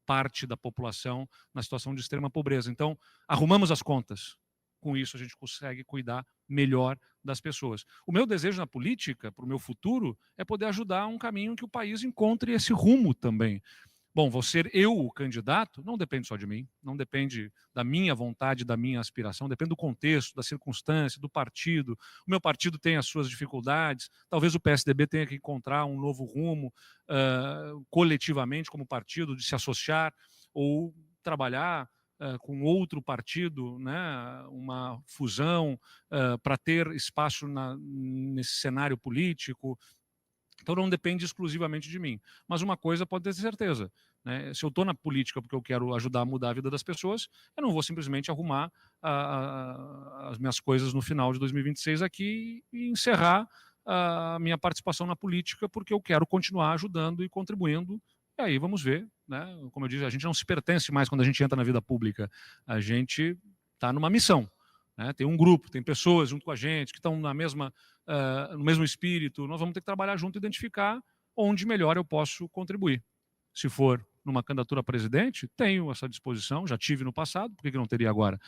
parte da população na situação de extrema pobreza. Então, arrumamos as contas. Com isso, a gente consegue cuidar melhor das pessoas. O meu desejo na política, para o meu futuro, é poder ajudar um caminho em que o país encontre esse rumo também. bom, vou ser eu o candidato, não depende só de mim, não depende da minha vontade, da minha aspiração, depende do contexto, da circunstância, do partido. O meu partido tem as suas dificuldades, talvez o PSDB tenha que encontrar um novo rumo coletivamente como partido, de se associar ou trabalhar com outro partido, né, uma fusão para ter espaço nesse cenário político. Então não depende exclusivamente de mim. Mas uma coisa pode ter certeza, né? Se eu estou na política porque eu quero ajudar a mudar a vida das pessoas, eu não vou simplesmente arrumar as minhas coisas no final de 2026 aqui e encerrar a minha participação na política porque eu quero continuar ajudando e contribuindo. E aí vamos ver, né? Como eu disse, a gente não se pertence mais quando a gente entra na vida pública. A gente está numa missão. Né? Tem um grupo, tem pessoas junto com a gente que estão no mesmo espírito. Nós vamos ter que trabalhar junto e identificar onde melhor eu posso contribuir. Se for numa candidatura a presidente, tenho essa disposição, já tive no passado, por que não teria agora?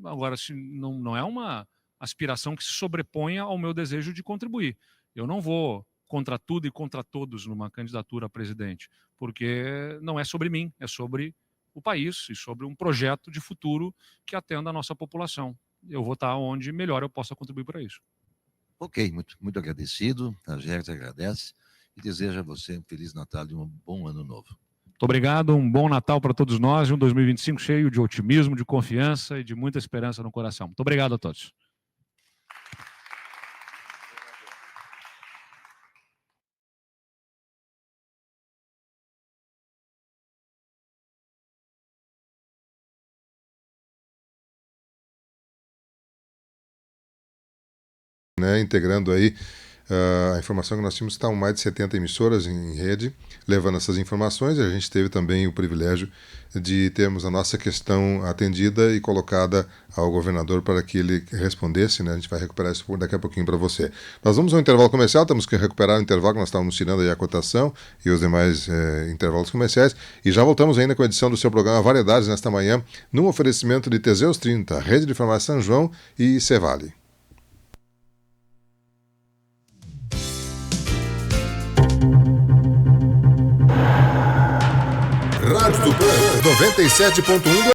Agora, se não é uma aspiração que se sobreponha ao meu desejo de contribuir. Eu não vou contra tudo e contra todos numa candidatura a presidente, porque não é sobre mim, é sobre o país e sobre um projeto de futuro que atenda a nossa população. Eu vou estar onde melhor eu possa contribuir para isso. Ok, muito agradecido. A Gerta agradece e deseja a você um Feliz Natal e um bom Ano Novo. Muito obrigado, um bom Natal para todos nós e um 2025 cheio de otimismo, de confiança e de muita esperança no coração. Muito obrigado a todos. Né, integrando aí a informação que nós tínhamos, estão mais de 70 emissoras em rede, levando essas informações, e a gente teve também o privilégio de termos a nossa questão atendida e colocada ao governador para que ele respondesse, né? A gente vai recuperar isso daqui a pouquinho para você. Nós vamos ao intervalo comercial, temos que recuperar o intervalo que nós estávamos tirando aí a cotação e os demais intervalos comerciais, e já voltamos ainda com a edição do seu programa Variedades nesta manhã, num oferecimento de Teseus 30, Rede de Farmácia São João e Cevale. Rádio Tupan 97.1